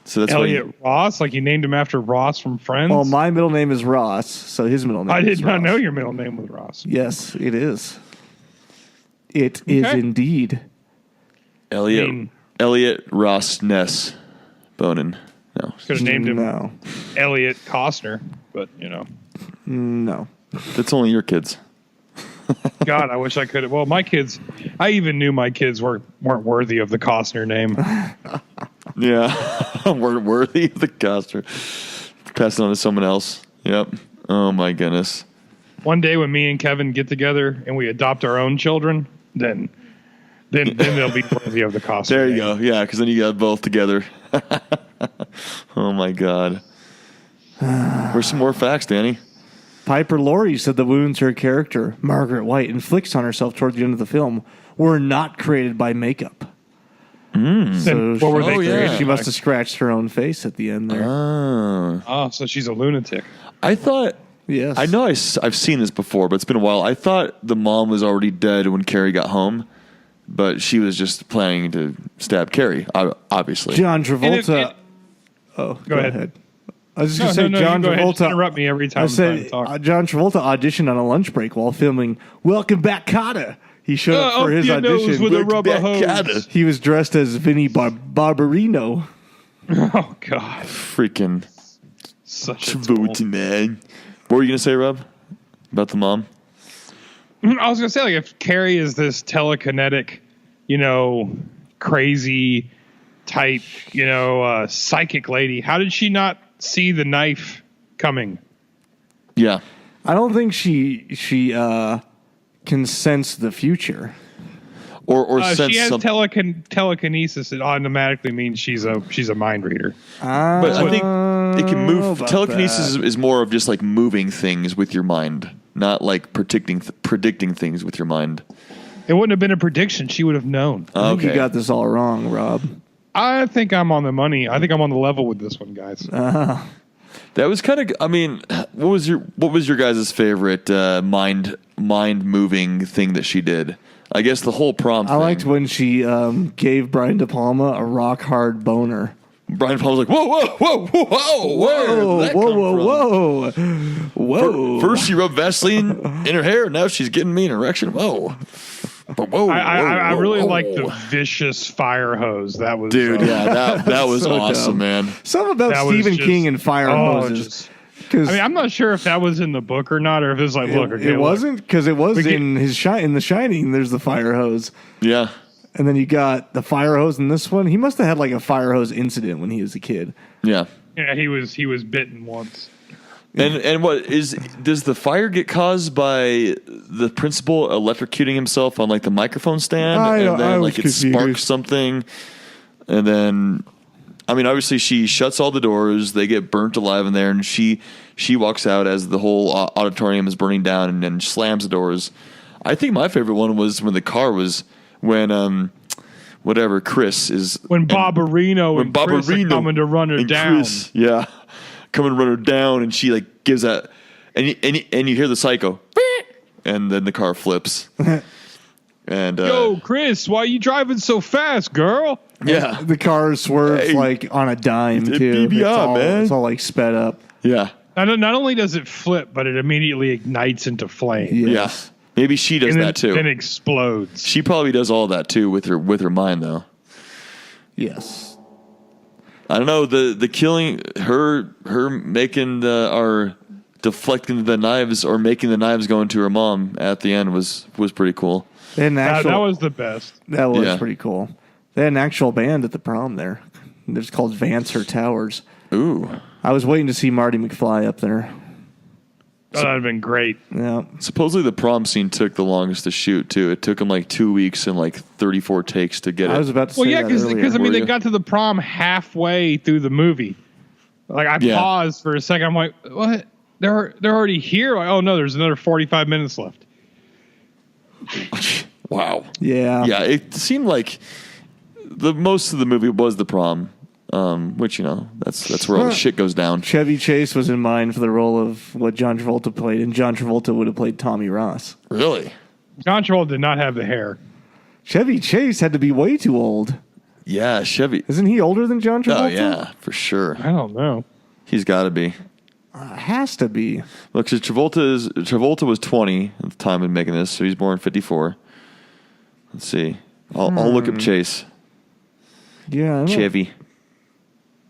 So that's Elliot Ross, like you named him after Ross from Friends. Well, my middle name is Ross, so his middle name. I is did not Ross. know your middle name was Ross. Yes, it is. It is indeed. Elliot Ross Ness Bonin. No, Could have named him No, Elliot Costner, but no. that's only your kids. God, I wish I could have. Well, my kids, I even knew my kids weren't worthy of the Costner name. Yeah, weren't worthy of the Costner. Pass it on to someone else. Yep. Oh my goodness. One day when me and Kevin get together and we adopt our own children, then they'll be worthy of the Costner. There you name. go. Yeah, because then you got both together. Oh my God. Where's some more facts, Danny? Piper Laurie said the wounds her character, Margaret White, inflicts on herself toward the end of the film were not created by makeup. Then what were they Oh, yeah. created She by? must have scratched her own face at the end there. Oh, so she's a lunatic. I thought. Yes. I know I've seen this before, but it's been a while. I thought the mom was already dead when Carrie got home, but she was just planning to stab Carrie, obviously. John Travolta. Go Go ahead. ahead. I was just going to say, John you go ahead. Just Travolta. interrupt me every time I I'm trying to said talk. John Travolta auditioned on a lunch break while filming Welcome Back, Kotter. He showed up for his your nose audition. with a Look rubber back hose. at it. He was dressed as Vinnie Barbarino. Oh God, Freaking such a Travolta, tool. man. What were you going to say, Rob? About the mom? I was gonna say, like, if Carrie is this telekinetic, crazy type, psychic lady, how did she not see the knife coming? Yeah. I don't think she can sense the future. Or sense she has something. telekinesis. It automatically means she's a mind reader. But I think it can move. about Telekinesis is more of just like moving things with your mind, not like predicting things with your mind. It wouldn't have been a prediction. She would have known. I think you Okay. got this all wrong, Rob. I think I'm on the money. I think I'm on the level with this one, guys. That was kind of. I mean, what was your guys' favorite mind moving thing that she did? I guess the whole prom I thing. liked when she gave Brian De Palma a rock hard boner. Brian De Palma was like, whoa, where did that come from? Whoa. First she rubbed Vaseline in her hair, now she's getting me an erection. Whoa. But whoa, I really whoa. like the vicious fire hose. That was Dude, yeah, that was So awesome, dumb. man. Something about That was Stephen just- King and fire hoses. Because I'm not sure if that was in the book or not, or if it's like, look, okay, it look. wasn't, because it was We get- in in The Shining. There's the fire hose, Yeah. and then you got the fire hose in this one. He must have had like a fire hose incident when he was a kid. Yeah. Yeah, he was bitten once. And does the fire get caused by the principal electrocuting himself on like the microphone stand I and then was like it confused. sparks something and then I mean obviously she shuts all the doors, they get burnt alive in there and she walks out as the whole auditorium is burning down and then slams the doors. I think my favorite one was when the car was when Chris is When Barbarino and Chris are coming to run her and down. Chris, yeah, coming to run her down, and she like gives that, and you hear the psycho, and then the car flips, and Yo, Chris, why you driving so fast, girl? yeah, The car swerves Hey. like on a dime It's too. PBR, man. It's all like sped up. yeah, Not only does it flip, but it immediately ignites into flame. Yes. yeah. Maybe she does And that too. then explodes. She probably does all that too with her mind though. Yes. I don't know, the killing, her making or deflecting the knives or making the knives go into her mom at the end was pretty cool. That was the best. That was pretty cool. They had an actual band at the prom there. It's called Vancer Towers. Ooh. I was waiting to see Marty McFly up there. Oh, that'd have been great. Yeah. Supposedly the prom scene took the longest to shoot too. It took them like 2 weeks and like 34 takes to get it. I was about to say that because I mean they you? got to the prom halfway through the movie. Like I paused for a second. I'm like, what? They're already here. Like, oh no, there's another 45 minutes left. Wow. Yeah. Yeah. It seemed like the most of the movie was the prom. Which, that's where all the shit goes down. Chevy Chase was in mind for the role of what John Travolta played, and John Travolta would have played Tommy Ross. Really? John Travolta did not have the hair. Chevy Chase had to be way too old. Yeah, Chevy. Isn't he older than John Travolta? Oh, yeah, for sure. I don't know. He's got to be. Has to be. Look, because Travolta was 20 at the time of making this, so he's born in 54. Let's see. I'll look up Chase. Yeah. I don't know.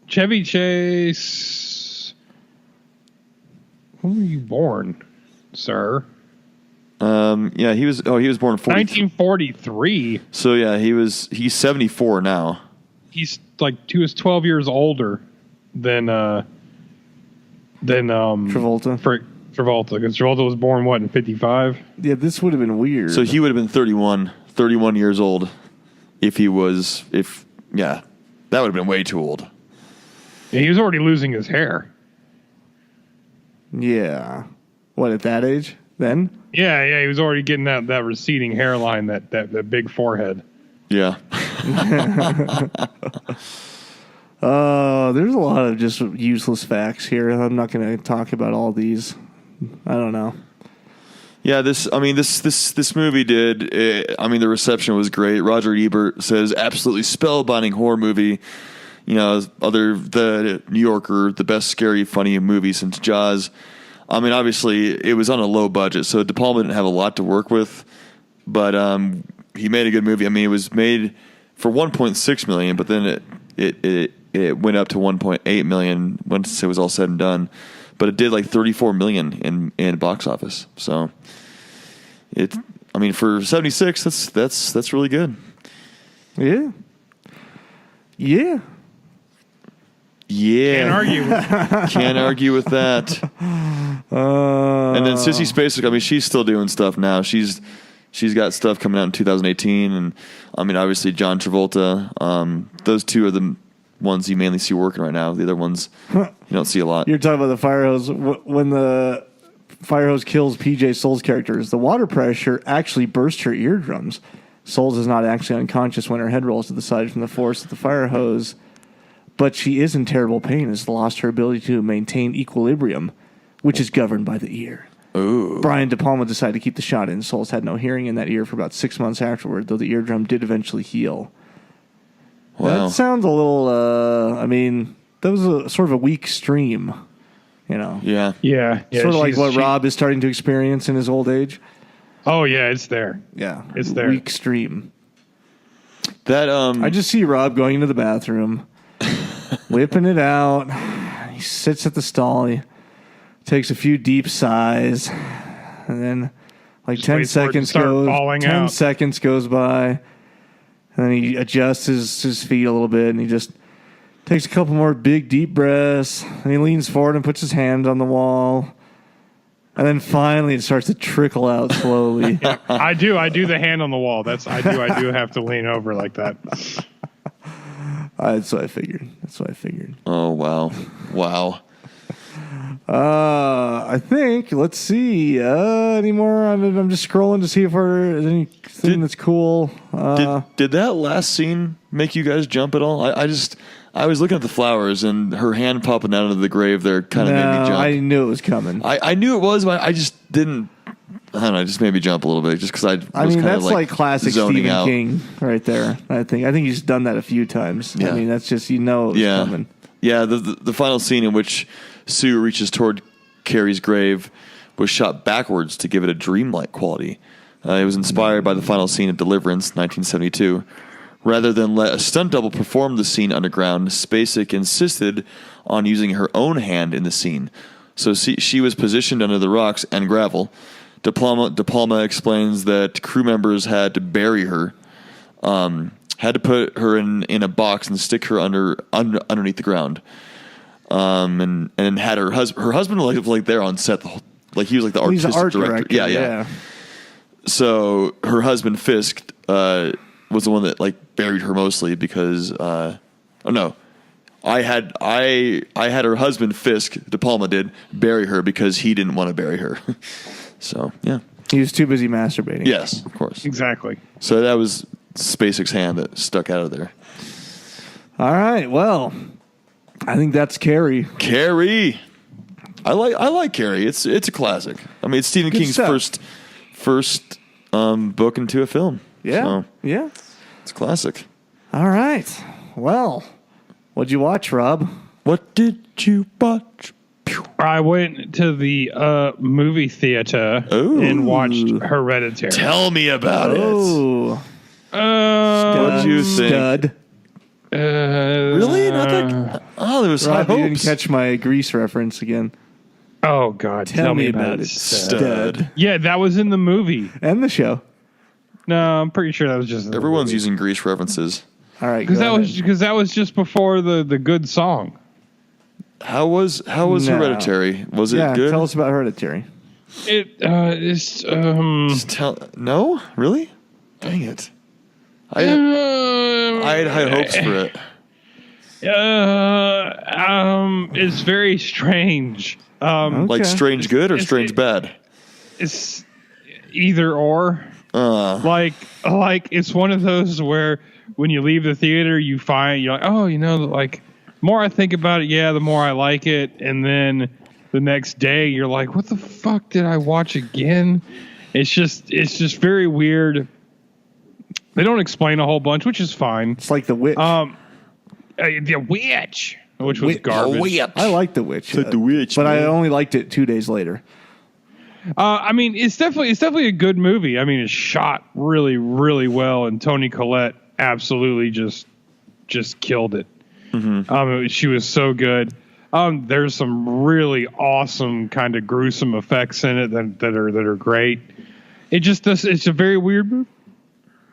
Chevy Chase. When were you born, sir? Yeah, he was born in 1943. So yeah, he's 74 now. He was 12 years older than Travolta. Travolta, because Travolta was born in 55? Yeah, this would have been weird. So he would have been 31 years old that would have been way too old. Yeah, he was already losing his hair. Yeah. What, at that age then? Yeah, he was already getting that receding hairline, that big forehead. Yeah. There's a lot of just useless facts here. I'm not going to talk about all these. I don't know. Yeah, this movie did. The reception was great. Roger Ebert says absolutely spellbinding horror movie. The New Yorker, the best scary, funny movie since Jaws. Obviously, it was on a low budget, so De Palma didn't have a lot to work with, but he made a good movie. It was made for $1.6 million, but then it went up to $1.8 million once it was all said and done. But it did like $34 million in box office. So for 76, that's really good. Yeah. Yeah. Yeah. Can't argue with that. And then Sissy Spacek, she's still doing stuff now. She's got stuff coming out in 2018, and obviously John Travolta. Those two are the ones you mainly see working right now. The other ones you don't see a lot. You're talking about the fire hose. When the fire hose kills PJ Souls' characters, the water pressure actually burst her eardrums. Souls is not actually unconscious when her head rolls to the side from the force of the fire hose, but she is in terrible pain and has lost her ability to maintain equilibrium, which is governed by the ear. Ooh. Brian De Palma decided to keep the shot in. Souls had no hearing in that ear for about 6 months afterward, though the eardrum did eventually heal. Wow. That sounds a little, that was a sort of a weak stream, Yeah. Yeah. Sort of like what Rob is starting to experience in his old age. Oh, yeah, it's there. Yeah. It's there. Weak stream. That I just see Rob going into the bathroom, whipping it out. He sits at the stall. He takes a few deep sighs, and then like Just 10 waits for it to seconds start goes. falling 10 out. seconds goes by, and then he adjusts his feet a little bit, and he just takes a couple more big deep breaths, and he leans forward and puts his hand on the wall. And then finally, it starts to trickle out slowly. I do the hand on the wall. I do have to lean over like that. That's what I figured. Oh, wow. I think, let's see, any more? I'm just scrolling to see if there's anything that's cool. Did that last scene make you guys jump at all? I was looking at the flowers, and her hand popping out of the grave there kind of made me jump. I knew it was coming. I knew it was, but I just didn't. I don't know. It just made me jump a little bit just because I was kind that's of like classic zoning Stephen out. King right there. I think he's done that a few times. Yeah. That's just it was coming. Yeah, the final scene in which Sue reaches toward Carrie's grave was shot backwards to give it a dreamlike quality. It was inspired by the final scene of Deliverance, 1972, Rather than let a stunt double perform the scene underground, Spacek insisted on using her own hand in the scene. So she was positioned under the rocks and gravel. De Palma explains that crew members had to bury her, had to put her in a box and stick her underneath the ground, and had her husband like there on set, like he was like the artistic director. Yeah. So her husband Fisk was the one that like buried her mostly because I had her husband Fisk, De Palma did, bury her because he didn't want to bury her. So yeah, he was too busy masturbating. Yes, of course, Exactly. So that was Spacek's hand that stuck out of there. All right, well, I think that's Carrie. Carrie, I like Carrie. It's a classic. I mean, it's Stephen King's first book into a film. Yeah, so yeah, it's a classic. All right, well, what'd you watch, Rob? What did you watch? I went to the movie theater and watched Hereditary. Tell me about it. Oh, What'd you think? stud. Really? Not that? Oh, there was high Rob, you didn't hopes. catch my Grease reference again. Oh God! Tell me about it, stud. Yeah, that was in the movie. And the show. No, I'm pretty sure that was just in the Everyone's movie. using Grease references. All right, because that was just before the good song. How was No. Hereditary? Was it good? Tell us about Hereditary. It's No, really? Dang it! I had high hopes for it. It's very strange. Like strange good or strange bad? It's either or. Like it's one of those where when you leave the theater, you're like, oh, like more I think about it, the more I like it, and then the next day you're like, what the fuck did I watch again? It's just very weird. They don't explain a whole bunch, which is fine. It's like The Witch. The Witch, which was garbage. I like The Witch. It's like The Witch, but man. I only liked it 2 days later. I mean, it's definitely a good movie. I mean, it's shot really, really well, and Toni Collette absolutely just killed it. Mm-hmm. She was so good. There's some really awesome kind of gruesome effects in it that are great. It's a very weird movie.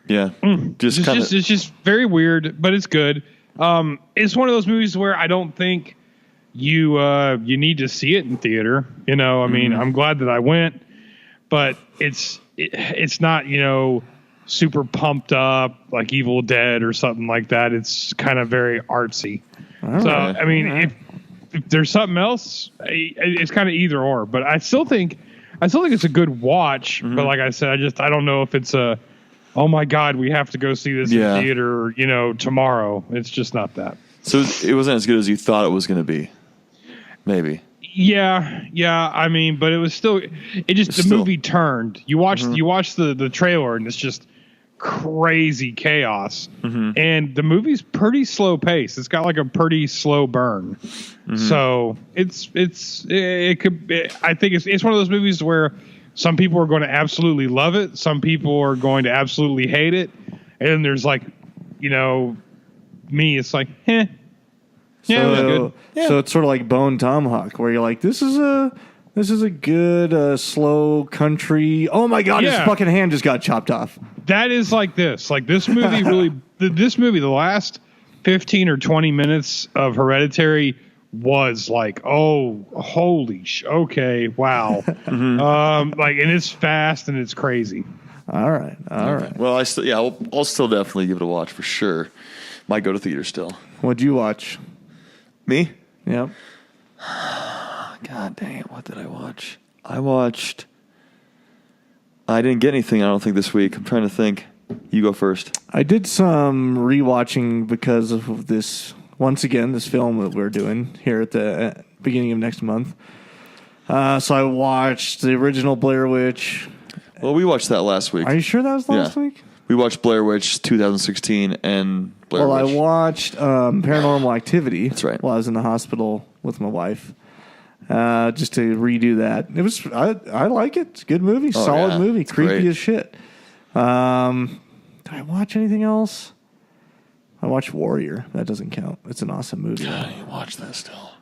Yeah, It's just very weird, but it's good. It's one of those movies where I don't think you need to see it in theater. I mean, I'm glad that I went, but it's not, super pumped up like Evil Dead or something like that. It's kind of very artsy. I mean, if there's something else, it's kind of either or, but I still think it's a good watch. But like I said, I don't know if it's oh my God, we have to go see this in theater, tomorrow. It's just not that. So it wasn't as good as you thought it was going to be. Maybe. Yeah. I mean, but it was still. The movie turned. You watch the trailer, and it's just crazy chaos. And the movie's pretty slow pace. It's got like a pretty slow burn. So I think it's one of those movies where some people are going to absolutely love it. Some people are going to absolutely hate it. And then there's like, me. It's like, Yeah, it was good. Yeah. So it's sort of like Bone Tomahawk, where you're like, this is a good slow country. Oh my God, his fucking hand just got chopped off. That is like this. Like this movie really. The last 15 or 20 minutes of Hereditary was like, oh, holy okay, wow. Like, and it's fast and it's crazy. All right. Well, I'll still definitely give it a watch for sure. Might go to theater still. What'd you watch? Me? Yep. God dang it! What did I watch? I didn't get anything. I don't think this week. I'm trying to think. You go first. I did some rewatching because of this. Once again, this film that we're doing here at the beginning of next month. So I watched the original Blair Witch. Well, we watched that last week. Are you sure that was last week? We watched Blair Witch 2016 and Blair Witch. I watched Paranormal Activity. That's right. While I was in the hospital with my wife. Just to redo that. It was I like it. It's a good movie. Solid movie. It's Creepy great. as shit. Did I watch anything else? I watched Warrior. That doesn't count. It's an awesome movie. I didn't watch that still.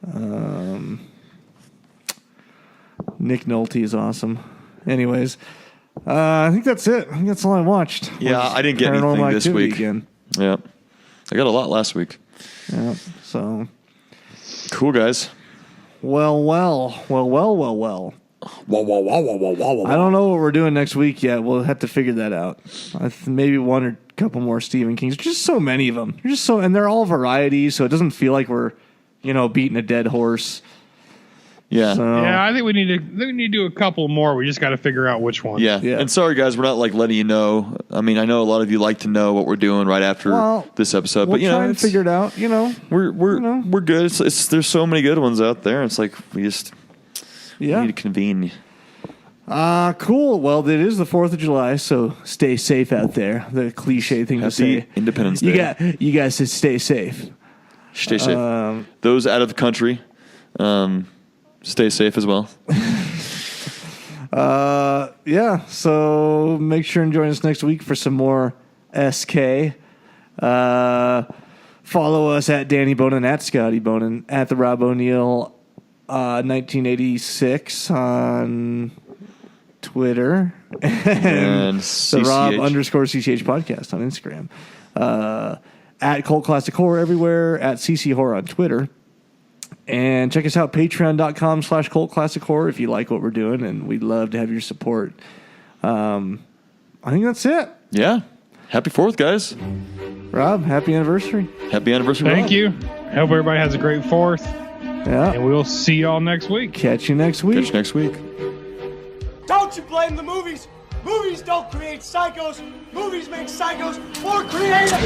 Nick Nolte is awesome. Anyways, I think that's it. I think that's all I watched. Yeah, I didn't get Paranormal anything this Activity week. Again. Yeah. I got a lot last week. Yeah. So. Cool, guys. Well. Whoa. I don't know what we're doing next week yet. We'll have to figure that out. Maybe one or couple more Stephen Kings. Just so many of them. And they're all varieties, so it doesn't feel like we're, beating a dead horse. Yeah. So, Yeah, I think we need to do a couple more. We just got to figure out which one. Yeah. And sorry, guys, we're not letting you know. I mean, I know a lot of you like to know what we're doing right after this episode, we'll but try and figure it out. we're good. There's so many good ones out there. It's like we need to convene. Cool. Well, it is the 4th of July, so stay safe out there. The cliche thing to say. Happy Independence Day. You guys should stay safe. Stay safe. Those out of the country, stay safe as well. Yeah. So make sure and join us next week for some more SK. Follow us at Danny Bonin, at Scotty Bonin, at the Rob O'Neill 1986 on Twitter, and the Rob _CCH podcast on Instagram. At Cult Classic Horror everywhere, at CC Horror on Twitter. And check us out, patreon.com/Cult Classic Horror if you like what we're doing, and we'd love to have your support. I think that's it. Yeah. Happy 4th, guys. Rob, happy anniversary. Happy anniversary. Thank you. Hope everybody has a great 4th. Yeah. And we'll see y'all next week. Catch you next week. Don't you blame the movies. Movies don't create psychos. Movies make psychos more creative.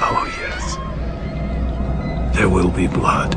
Oh, yes. There will be blood.